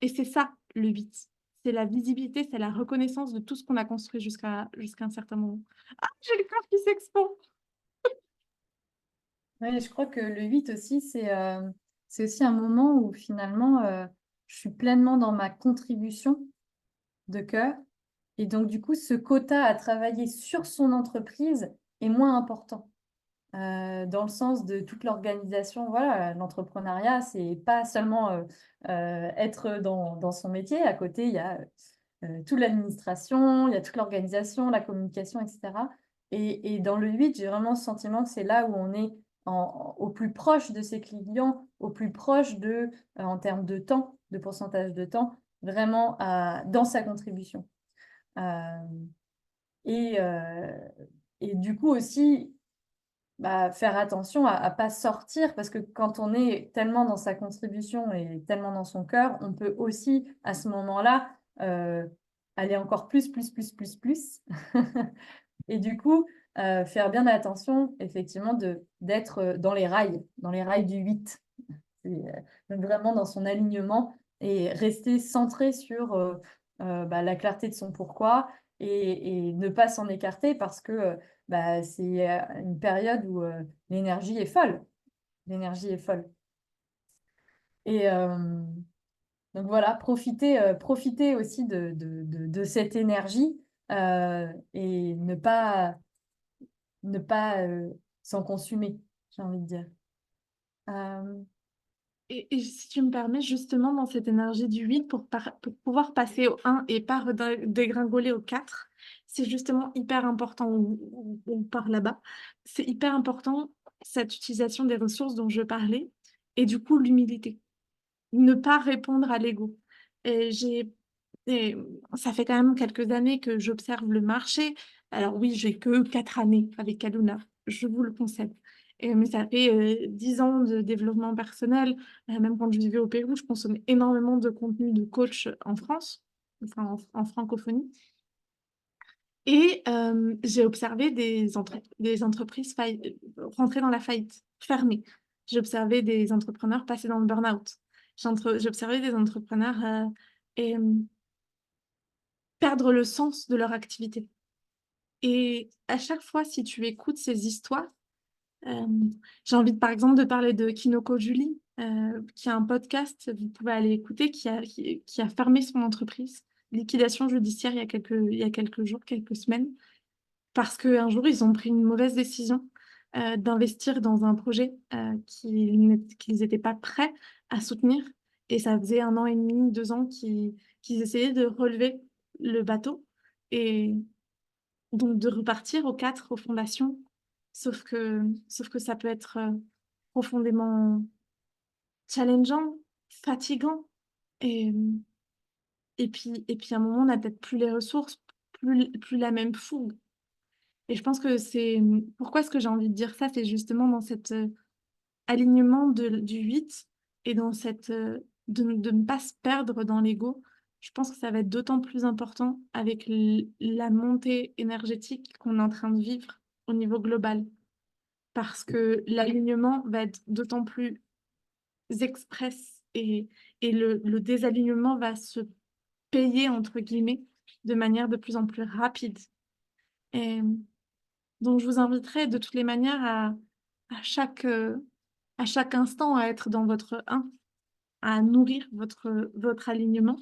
Et c'est ça le 8. C'est la visibilité, c'est la reconnaissance de tout ce qu'on a construit jusqu'à un certain moment. Ah, j'ai le cœur qui s'expand! Ouais, je crois que le 8 aussi, c'est aussi un moment où finalement, je suis pleinement dans ma contribution de cœur et donc du coup, ce quota à travailler sur son entreprise est moins important. Dans le sens de toute l'organisation, voilà, l'entrepreneuriat, c'est pas seulement, être dans son métier. À côté, il y a, toute l'administration, il y a toute l'organisation, la communication et cetera et dans le 8, j'ai vraiment le sentiment que c'est là où on est au plus proche de ses clients, au plus proche de, en termes de temps, de pourcentage de temps, vraiment dans sa contribution. Hem et heu et du coup aussi, bah, faire attention à pas sortir parce que quand on est tellement dans sa contribution et tellement dans son cœur, on peut aussi à ce moment-là, aller encore plus et du coup, faire bien attention effectivement d'être, dans les rails du 8. C'est, donc vraiment dans son alignement et rester centré sur, bah, la clarté de son pourquoi et ne pas s'en écarter parce que, bah, c'est, une période où, l'énergie est folle. L'énergie est folle et donc voilà, profiter aussi de cette énergie, et ne pas, s'en consumer, j'ai envie de dire. Hem Et si tu me permets, justement, dans cette énergie du 8, pour pouvoir passer au 1 et pas dégringoler au 4, c'est justement hyper important, on part là-bas, c'est hyper important cette utilisation des ressources dont je parlais, et du coup l'humilité. Ne pas répondre à l'ego. Et et ça fait quand même quelques années que j'observe le marché. Alors oui, j'ai que 4 années avec Kaluna, je vous le concède. Mais ça fait 10 ans de développement personnel. Même quand je vivais au Pérou, je consommais énormément de contenu de coach en France, enfin en francophonie. Et j'ai observé des entreprises rentrer dans la faillite, fermer. J'ai observé des entrepreneurs passer dans le burn-out. J'ai observé des entrepreneurs et, perdre le sens de leur activité. Et à chaque fois, si tu écoutes ces histoires, euh, j'ai envie, par exemple, de parler de Kinoko Julie, qui a un podcast, vous pouvez aller écouter, qui a fermé son entreprise. Liquidation judiciaire il y a quelques jours, quelques semaines. Parce qu'un jour, ils ont pris une mauvaise décision d'investir dans un projet qu'ils n'étaient pas prêts à soutenir. Et ça faisait 1 an et demi, 2 ans qu'ils essayaient de relever le bateau et donc de repartir aux quatre, aux fondations. Sauf que ça peut être profondément challengeant, fatigant. Et, et puis à un moment, on n'a peut-être plus les ressources, plus la même fougue. Et je pense que c'est... Pourquoi est-ce que j'ai envie de dire ça? C'est justement dans cet alignement du 8 et dans de ne pas se perdre dans l'ego. Je pense que ça va être d'autant plus important avec la montée énergétique qu'on est en train de vivre au niveau global. Parce que l'alignement va être d'autant plus express et le désalignement va se payer, entre guillemets, de manière de plus en plus rapide. Et donc, je vous inviterai de toutes les manières à chaque, euh, à chaque instant à être dans votre 1, à nourrir votre alignement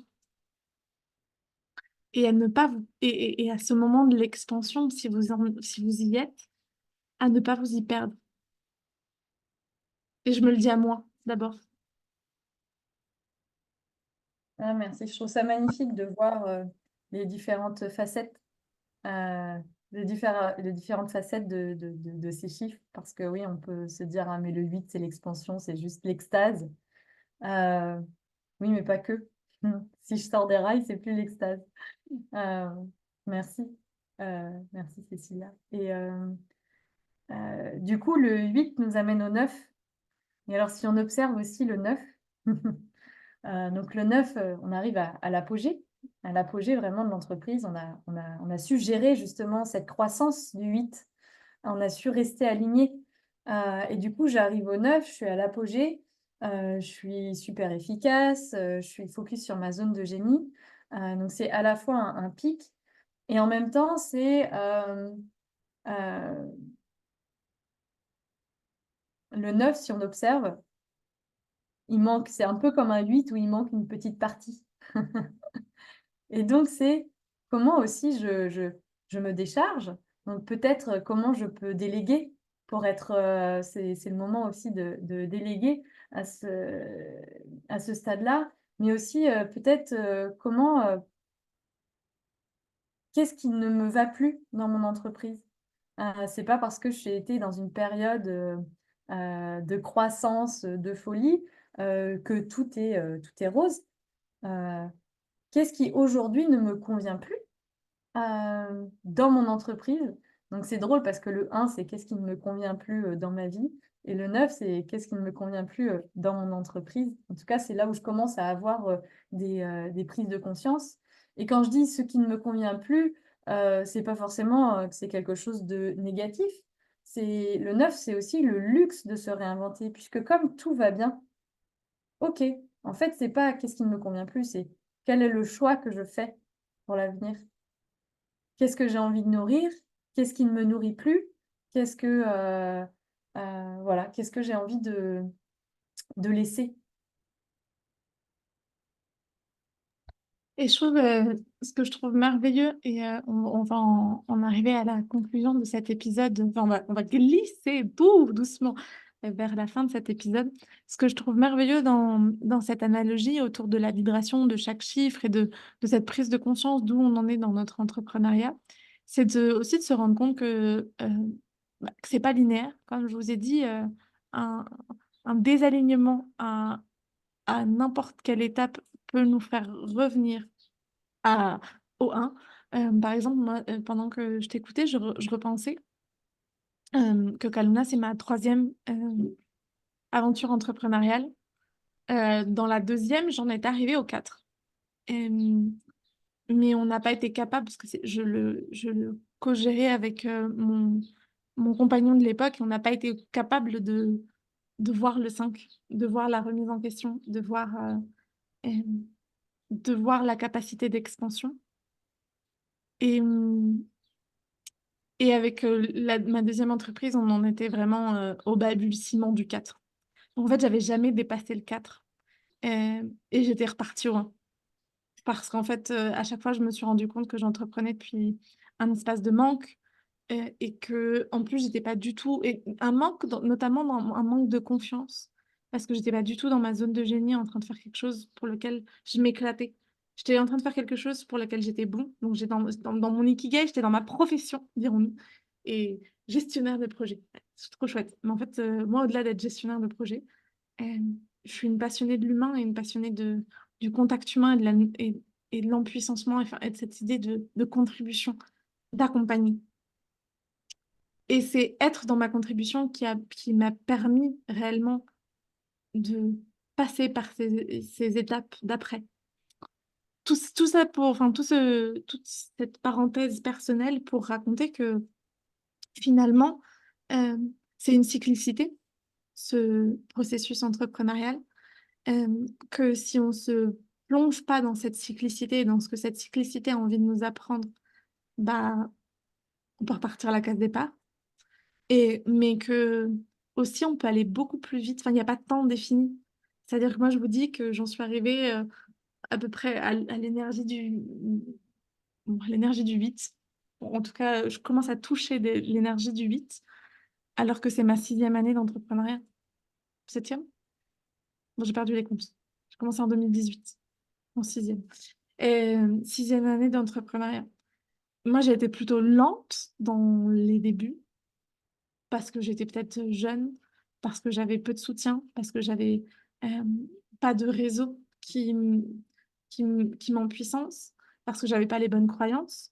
et à ne pas vous, et à ce moment de l'expansion, si vous y êtes, à ne pas vous y perdre. Et je me le dis à moi d'abord. Ah, merci. Je trouve ça magnifique de voir les différentes facettes, les différentes facettes de ces chiffres. Parce que oui, on peut se dire, ah, mais le 8 c'est l'expansion, c'est juste l'extase. Euh, oui, mais pas que. Si je sors des rails, c'est plus l'extase. Euh, merci. Merci, Cécilia. Et du coup, le 8 nous amène au 9. Et alors, si on observe aussi le 9, donc le 9, on arrive à l'apogée vraiment de l'entreprise. On a su gérer justement cette croissance du 8. On a su rester aligné. Et du coup, j'arrive au 9, je suis à l'apogée, je suis super efficace, je suis focus sur ma zone de génie. Donc c'est à la fois un pic et en même temps, c'est le 9, si on observe, il manque, c'est un peu comme un 8 où il manque une petite partie. Et donc, c'est comment aussi je me décharge. Donc, peut-être comment je peux déléguer pour être. C'est le moment aussi de déléguer à ce stade-là. Mais aussi, peut-être comment. Qu'est-ce qui ne me va plus dans mon entreprise? C'est pas parce que j'ai été dans une période de croissance, de folie, que tout est rose. Qu'est-ce qui aujourd'hui ne me convient plus dans mon entreprise? Donc c'est drôle parce que le 1, c'est qu'est-ce qui ne me convient plus dans ma vie, et le 9, c'est qu'est-ce qui ne me convient plus dans mon entreprise. En tout cas, c'est là où je commence à avoir des prises de conscience. Et quand je dis ce qui ne me convient plus, c'est pas forcément que c'est quelque chose de négatif. Le 9, c'est aussi le luxe de se réinventer, puisque comme tout va bien, ok, en fait, c'est pas qu'est-ce qui ne me convient plus, c'est quel est le choix que je fais pour l'avenir. Qu'est-ce que j'ai envie de nourrir? Qu'est-ce qui ne me nourrit plus? Qu'est-ce que, voilà, qu'est-ce que j'ai envie de laisser? Et je trouve, ce que je trouve merveilleux, et on va en arriver à la conclusion de cet épisode, enfin, on va glisser tout doucement vers la fin de cet épisode. Ce que je trouve merveilleux dans cette analogie autour de la vibration de chaque chiffre et de cette prise de conscience d'où on en est dans notre entrepreneuriat, c'est aussi de se rendre compte que c'est pas linéaire. Comme je vous ai dit, un un désalignement à n'importe quelle étape peut nous faire revenir à au 1. Par exemple, moi, pendant que je t'écoutais, je repensais, que Kaluna, c'est ma troisième aventure entrepreneuriale. Dans la deuxième, j'en étais arrivée aux 4. Hem, mais on n'a pas été capable parce que je le co-gérais avec, mon compagnon de l'époque et on n'a pas été capable de voir le 5, de voir la remise en question, hem, de voir la capacité d'expansion et et avec, ma deuxième entreprise, on en était vraiment, au balbutiement du 4. En fait, j'avais jamais dépassé le 4, et j'étais repartie au 1. Parce qu'en fait, à chaque fois, je me suis rendu compte que j'entreprenais depuis un espace de manque, et qu'en plus, j'étais pas du tout et un manque notamment dans un manque de confiance. Parce que j'étais pas du tout dans ma zone de génie en train de faire quelque chose pour lequel je m'éclatais. J'étais en train de faire quelque chose pour lequel j'étais bon, donc j'étais dans mon ikigai, j'étais dans ma profession, dirons-nous et gestionnaire de projet. Ouais, c'est trop chouette. Mais en fait, moi, au-delà d'être gestionnaire de projet, je suis une passionnée de l'humain et une passionnée du contact humain et de l'empuissancement enfin et de cette idée de contribution, d'accompagner et c'est être dans ma contribution qui m'a permis réellement de passer par ces étapes d'après. Tout ça pour enfin toute cette parenthèse personnelle pour raconter que finalement, c'est une cyclicité, ce processus entrepreneurial. Que si on se plonge pas dans cette cyclicité et dans ce que cette cyclicité a envie de nous apprendre, bah, on peut repartir à la case départ mais qu'aussi on peut aller beaucoup plus vite. Enfin, il y a pas de temps défini. C'est-à-dire que moi, je vous dis que j'en suis arrivée, à peu près à l'énergie du 8. En tout cas, je commence à toucher l'énergie du 8, alors que c'est ma 6e année d'entrepreneuriat. 7e? Bon, j'ai perdu les comptes. J'ai commencé en 2018, en 6e. 6e année d'entrepreneuriat. Moi, j'ai été plutôt lente dans les débuts parce que j'étais peut-être jeune, parce que j'avais peu de soutien, parce que j'avais, pas de réseau qui m'empuissance, parce que j'avais pas les bonnes croyances,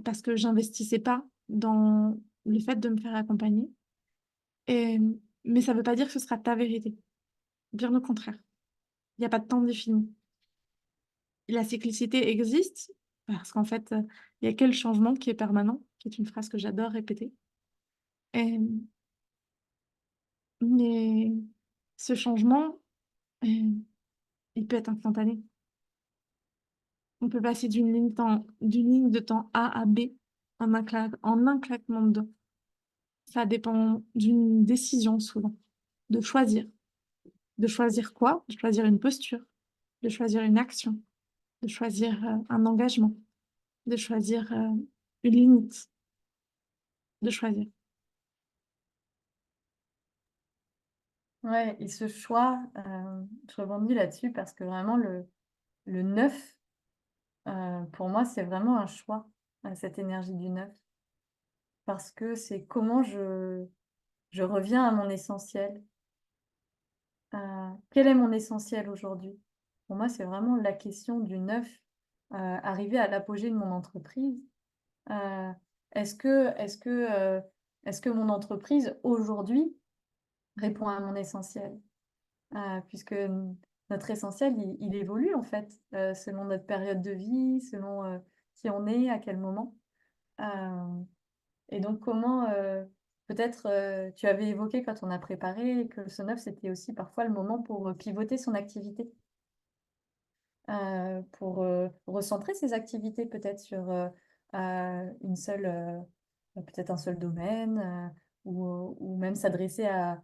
parce que j'investissais pas dans le fait de me faire accompagner et mais ça veut pas dire que ce sera ta vérité. Bien au contraire. Il y a pas de temps défini. La cyclicité existe parce qu'en fait, il y a que le changement qui est permanent, qui est une phrase que j'adore répéter. Hem, mais ce changement, hem, il peut être instantané. On peut passer d'une ligne de temps A à B en un claquement de doigts. Ça dépend d'une décision souvent, de choisir. De choisir quoi? De choisir une posture, de choisir une action, de choisir, un engagement, de choisir, une limite, de choisir. Ouais, et ce choix, je rebondis là-dessus parce que vraiment le 9, pour moi, c'est vraiment un choix, cette énergie du 9, parce que c'est comment je reviens à mon essentiel. Quel est mon essentiel aujourd'hui? Pour moi, c'est vraiment la question du 9, arrivé à l'apogée de mon entreprise. Heu, est-ce que mon entreprise aujourd'hui répond à mon essentiel? Puisque notre essentiel, il évolue en fait, selon notre période de vie, selon, qui on est, à quel moment. Hem et donc comment, peut-être, tu avais évoqué quand on a préparé que ce 9 c'était aussi parfois le moment pour, pivoter son activité, pour, recentrer ses activités peut-être sur, une seule, peut-être un seul domaine, ou même s'adresser à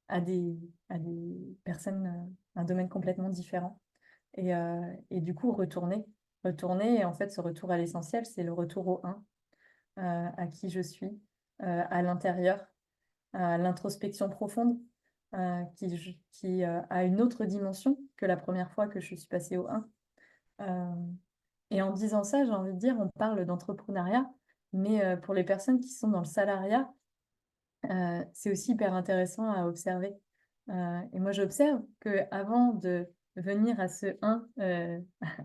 à des à des personnes, un domaine complètement différent et du coup retourner et en fait ce retour à l'essentiel, c'est le retour au 1, à qui je suis, à l'intérieur. l'introspection profonde, qui a une autre dimension que la première fois que je suis passée au 1. Et en disant ça, j'ai envie de dire, on parle d'entrepreneuriat, mais pour les personnes qui sont dans le salariat, c'est aussi hyper intéressant à observer. Et moi, j'observe qu'avant de venir à ce 1,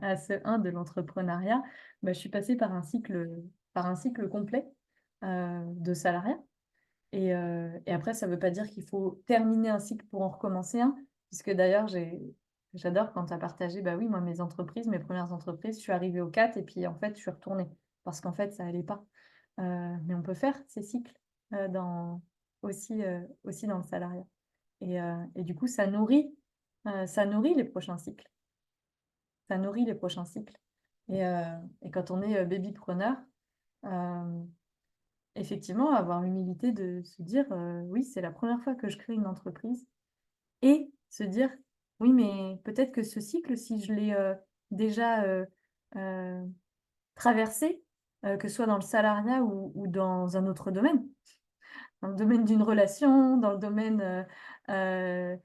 à ce 1 de l'entrepreneuriat, bah, je suis passée par un cycle complet de salariat. Et après, ça ne veut pas dire qu'il faut terminer un cycle pour en recommencer un, puisque d'ailleurs, j'adore quand tu as partagé, bah oui, moi, mes premières entreprises, je suis arrivée au 4 et puis en fait, je suis retournée parce qu'en fait, ça allait pas. Mais on peut faire ces cycles dans, aussi dans le salariat. Et du coup, ça nourrit les prochains cycles. Ça nourrit les prochains cycles. Et quand on est babypreneur, euh, effectivement, avoir l'humilité de se dire, oui, c'est la première fois que je crée une entreprise et se dire, oui, mais peut-être que ce cycle, si je l'ai déjà traversé, que ce soit dans le salariat ou dans un autre domaine, dans le domaine d'une relation, dans le domaine, euh,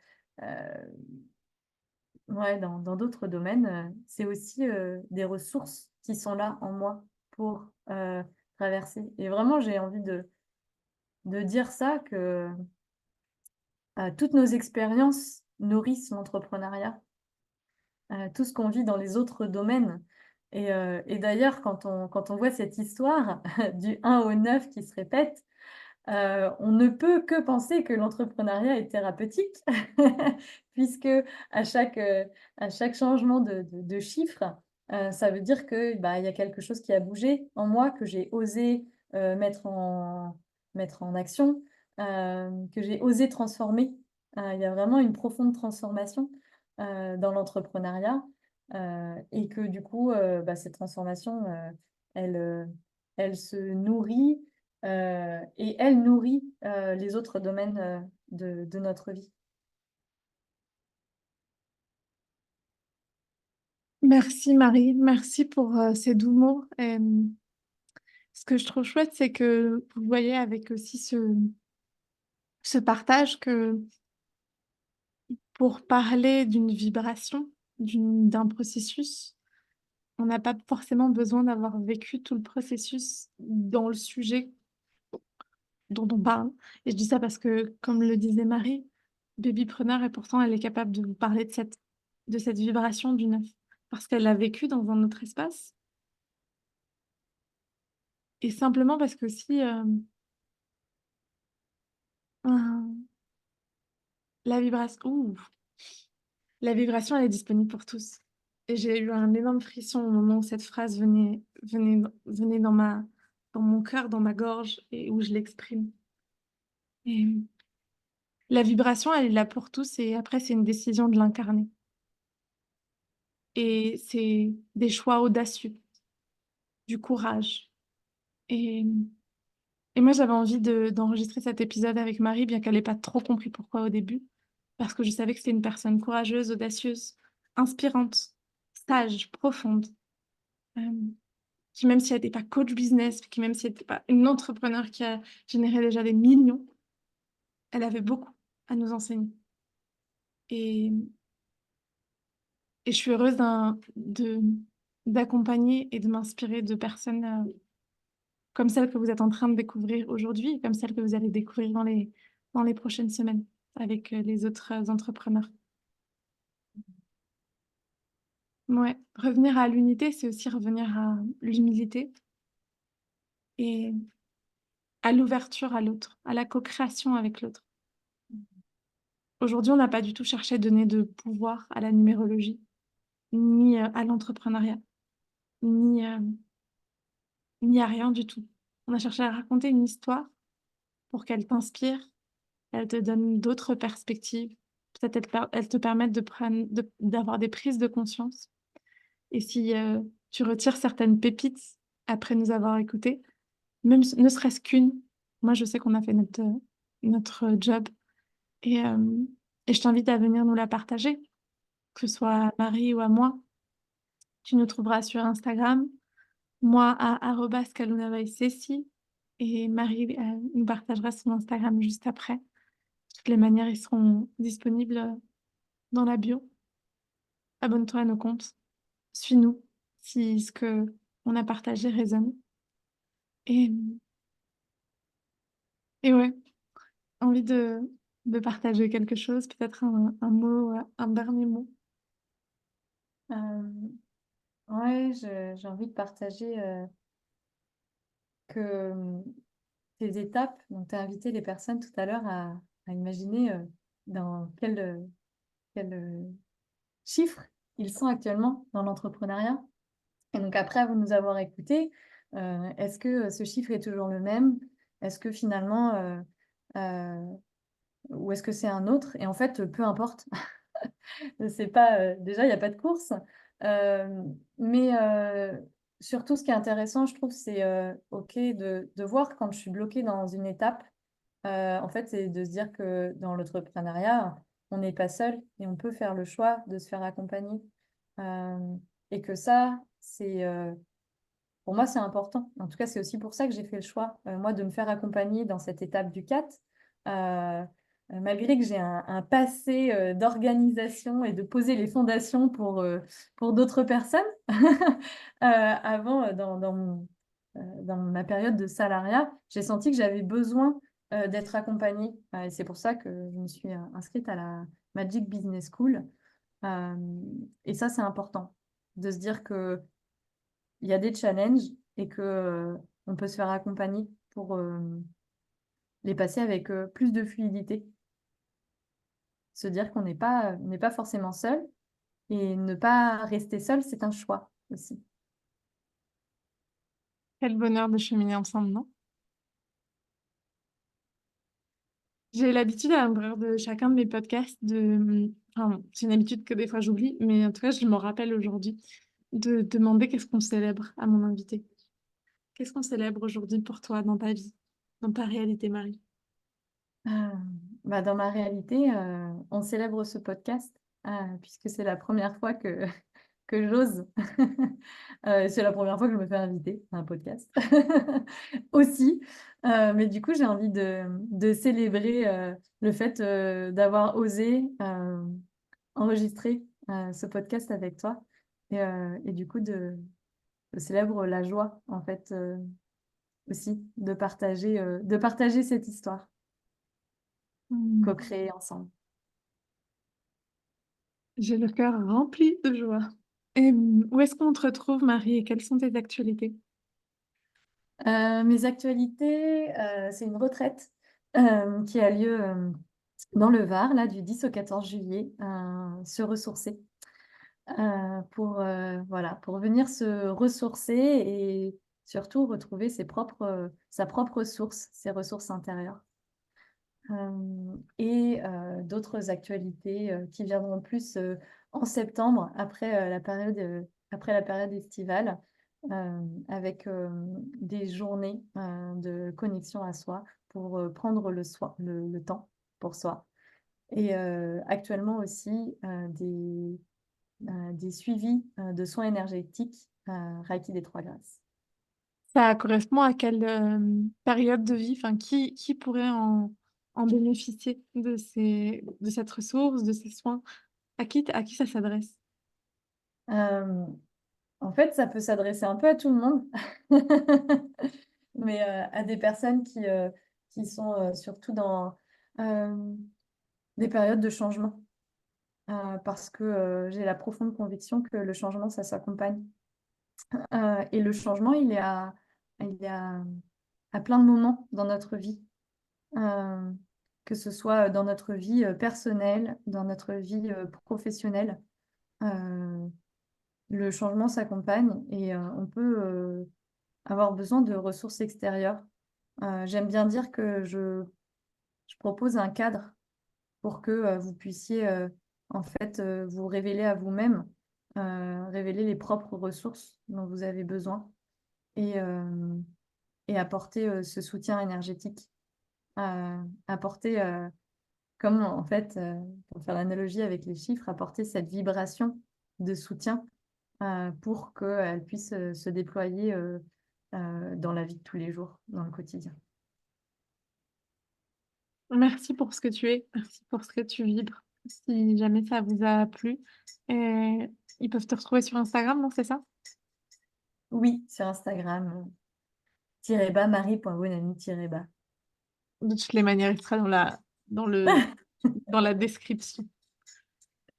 ouais, dans d'autres domaines, c'est aussi des ressources qui sont là en moi pour traverser. Et vraiment, j'ai envie de dire ça, que toutes nos expériences nourrissent l'entrepreneuriat, tout ce qu'on vit dans les autres domaines. Et d'ailleurs, quand on voit cette histoire du 1 au 9 qui se répète, on ne peut que penser que l'entrepreneuriat est thérapeutique, puisque à chaque changement de chiffre, ça veut dire que, bah, il y a quelque chose qui a bougé en moi, que j'ai osé mettre en action, que j'ai osé transformer. Il y a vraiment une profonde transformation dans l'entrepreneuriat, et que du coup, bah, cette transformation, elle, euh, elle se nourrit et elle nourrit les autres domaines de notre vie. Merci Marie, merci pour ces doux mots. Et, ce que je trouve chouette, c'est que vous voyez avec aussi ce partage que pour parler d'une vibration, d'un processus, on n'a pas forcément besoin d'avoir vécu tout le processus dans le sujet dont on parle. Et je dis ça parce que, comme le disait Marie, babypreneur, et pourtant elle est capable de vous parler de cette vibration du neuf, parce qu'elle l'a vécu dans un autre espace, et simplement parce que si un- la vibration, la vibration, elle est disponible pour tous. Et j'ai eu un énorme frisson au moment où cette phrase venait dans mon cœur, dans ma gorge, et où je l'exprime. Et la vibration, elle est là pour tous, et après, c'est une décision de l'incarner. Et c'est des choix audacieux, du courage. Et, et moi, j'avais envie d'enregistrer cet épisode avec Marie, bien qu'elle n'ait pas trop compris pourquoi au début, parce que je savais que c'était une personne courageuse, audacieuse, inspirante, sage, profonde, euh, qui même si elle n'était pas coach business, qui même si elle n'était pas une entrepreneur qui a généré déjà des millions, elle avait beaucoup à nous enseigner. Et, et je suis heureuse d'accompagner et de m'inspirer de personnes comme celle que vous êtes en train de découvrir aujourd'hui, comme celle que vous allez découvrir dans les prochaines semaines avec les autres entrepreneurs. Ouais, revenir à l'unité, c'est aussi revenir à l'humilité et à l'ouverture à l'autre, à la co-création avec l'autre. Aujourd'hui, on n'a pas du tout cherché à donner de pouvoir à la numérologie, ni à l'entrepreneuriat, ni, ni à rien du tout. On a cherché à raconter une histoire pour qu'elle t'inspire, elle te donne d'autres perspectives. Peut-être elle te permettent d'avoir des prises de conscience. Et si tu retires certaines pépites après nous avoir écoutés, même ne serait-ce qu'une, moi je sais qu'on a fait notre job. Et, euh, et je t'invite à venir nous la partager, que ce soit à Marie ou à moi. Tu nous trouveras sur Instagram, moi à @kalunavaisesi et Marie nous partagera son Instagram juste après. De toutes les manières, ils seront disponibles dans la bio. Abonne-toi à nos comptes, suis-nous si ce que on a partagé résonne. Et, et ouais, envie de partager quelque chose, peut-être un mot, un dernier mot. Euh, ouais, j'ai envie de partager que ces étapes, donc tu as invité les personnes tout à l'heure à imaginer dans quel chiffre ils sont actuellement dans l'entrepreneuriat. Et donc après vous nous avoir écoutés, est-ce que ce chiffre est toujours le même? Est-ce que finalement, euh, ou est-ce que c'est un autre? Et en fait, peu importe. C'est pas, déjà, il n'y a pas de course. Mais surtout, ce qui est intéressant, je trouve, c'est OK de voir quand je suis bloquée dans une étape. En fait, c'est de se dire que dans l'entrepreneuriat, on n'est pas seul et on peut faire le choix de se faire accompagner. Et que ça, pour moi, c'est important. En tout cas, c'est aussi pour ça que j'ai fait le choix, moi, de me faire accompagner dans cette étape du CAT. Malgré que j'ai un passé d'organisation et de poser les fondations pour d'autres personnes, avant, dans ma période de salariat, j'ai senti que j'avais besoin d'être accompagnée. Et c'est pour ça que je me suis inscrite à la Magic Business School. Euh, et ça, c'est important, de se dire que il y a des challenges et que on peut se faire accompagner pour les passer avec plus de fluidité. Se dire on n'est pas forcément seul et ne pas rester seul, c'est un choix aussi. Quel bonheur de cheminer ensemble, non? J'ai l'habitude à l'intérieur de chacun de mes podcasts enfin, c'est une habitude que des fois j'oublie, mais en tout cas, je m'en rappelle aujourd'hui, de demander qu'est-ce qu'on célèbre à mon invité. Qu'est-ce qu'on célèbre aujourd'hui pour toi dans ta vie, dans ta réalité, Marie? Euh, Bah, dans ma réalité, on célèbre ce podcast puisque c'est la première fois que j'ose. C'est la première fois que je me fais inviter à un podcast aussi. Mais du coup, j'ai envie de célébrer le fait d'avoir osé enregistrer ce podcast avec toi. Et du coup, de célèbre la joie, en fait, aussi, de partager cette histoire Hmm. co-créée ensemble. J'ai le cœur rempli de joie. Et où est-ce qu'on te retrouve, Marie, et quelles sont tes actualités? Mes actualités, c'est une retraite qui a lieu dans le Var, là, du 10 au 14 juillet, se ressourcer. Voilà, pour venir se ressourcer et surtout retrouver sa propre source, ses ressources intérieures. D'autres actualités qui viendront plus en septembre, après la période estivale, avec des journées de connexion à soi pour prendre le temps pour soi. Et actuellement aussi des suivis de soins énergétiques Reiki des Trois Grâces. Ça correspond à quelle période de vie? Enfin, qui pourrait en bénéficier de cette ressource, de ces soins? À qui ça s'adresse? Euh, En fait, ça peut s'adresser un peu à tout le monde, mais à des personnes qui sont surtout dans euh, des périodes de changement, parce que j'ai la profonde conviction que le changement, ça s'accompagne. Et le changement, il est à plein de moments dans notre vie, euh, que ce soit dans notre vie personnelle, dans notre vie professionnelle. Euh, le changement s'accompagne et on peut avoir besoin de ressources extérieures. J'aime bien dire que je propose un cadre pour que vous puissiez en fait vous révéler à vous-même, révéler les propres ressources dont vous avez besoin et, euh, et apporter ce soutien énergétique. Apporter, comme en fait, pour faire l'analogie avec les chiffres, apporter cette vibration de soutien pour qu'elle puisse se déployer dans la vie de tous les jours, dans le quotidien. Merci pour ce que tu es, merci pour ce que tu vibres. Si jamais ça vous a plu, ils peuvent te retrouver sur Instagram, non, c'est ça? Oui, sur Instagram, tiret bas marie.bonamy tiret bas. De toutes les manières, il sera dans le, dans la description.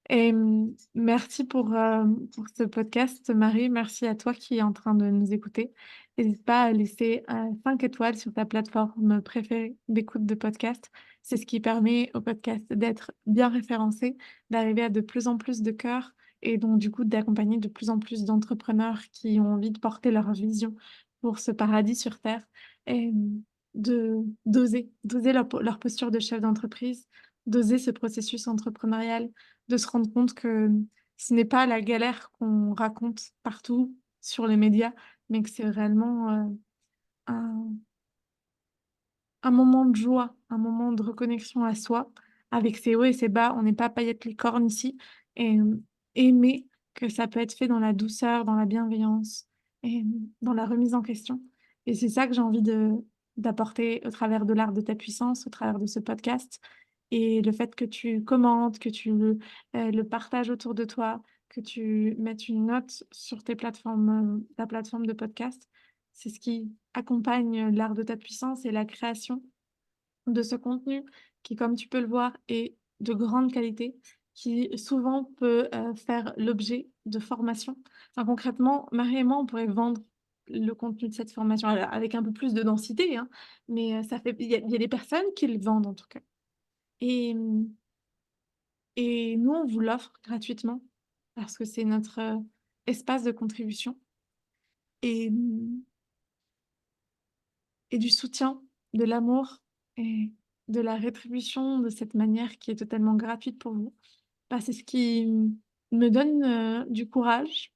Et merci pour ce podcast, Marie. Merci à toi qui es en train de nous écouter. N'hésite pas à laisser 5 étoiles sur ta plateforme préférée d'écoute de podcast. C'est ce qui permet au podcast d'être bien référencé, d'arriver à de plus en plus de cœurs et donc du coup d'accompagner de plus en plus d'entrepreneurs qui ont envie de porter leur vision pour ce paradis sur Terre et d'oser leur posture de chef d'entreprise, d'oser ce processus entrepreneurial, de se rendre compte que ce n'est pas la galère qu'on raconte partout sur les médias, mais que c'est réellement un, un moment de joie, un moment de reconnexion à soi, avec ses hauts et ses bas. On n'est pas paillettes licorne ici. Et aimer que ça peut être fait dans la douceur, dans la bienveillance et dans la remise en question. Et c'est ça que j'ai envie d'apporter au travers de l'art de ta puissance, au travers de ce podcast. Et le fait que tu commentes, que tu le partages autour de toi, que tu mettes une note sur tes plateformes, ta plateforme de podcast, c'est ce qui accompagne l'art de ta puissance et la création de ce contenu qui, comme tu peux le voir, est de grande qualité, qui souvent peut faire l'objet de formations. Enfin, concrètement, Marie et moi, on pourrait vendre le contenu de cette formation alors, avec un peu plus de densité, hein, mais il y a des personnes qui le vendent en tout cas. Et, et nous, on vous l'offre gratuitement parce que c'est notre espace de contribution. Et, et du soutien, de l'amour et de la rétribution de cette manière qui est totalement gratuite pour vous. Bah, c'est ce qui me donne du courage,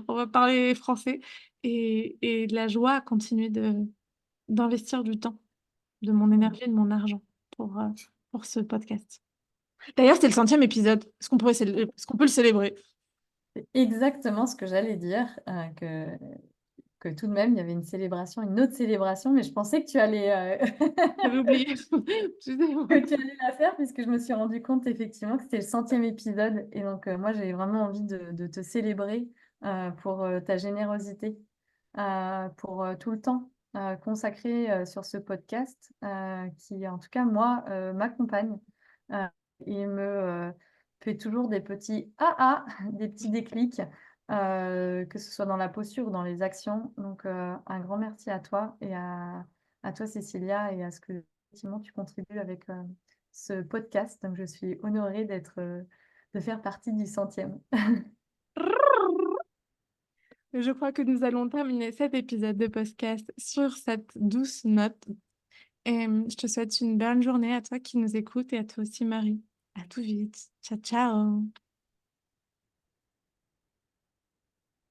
on va parler français, et de la joie à continuer d'investir du temps, de mon Mmh. énergie et de mon argent pour ce podcast. D'ailleurs, c'est le 100e épisode. Est-ce qu'on peut le célébrer? C'est exactement ce que j'allais dire, que tout de même, il y avait une célébration, une autre célébration, mais je pensais que tu allais, J'avais oublié. Excusez-moi. que tu allais la faire puisque je me suis rendu compte effectivement que c'était le 100e épisode et donc moi, j'avais vraiment envie de te célébrer, pour, ta générosité, pour, tout le temps, consacré, sur ce podcast, qui en tout cas moi, m'accompagne, heu et fait toujours des petits «Ah ah!» des petits déclics, que ce soit dans la posture ou dans les actions. Donc, un grand merci à toi et à toi Cécilia et à ce que effectivement tu contribues avec, ce podcast. Donc je suis honorée de faire partie du 100e. Je crois que nous allons terminer cet épisode de podcast sur cette douce note. Et je te souhaite une bonne journée à toi qui nous écoute et à toi aussi, Marie. À tout vite. Ciao, ciao.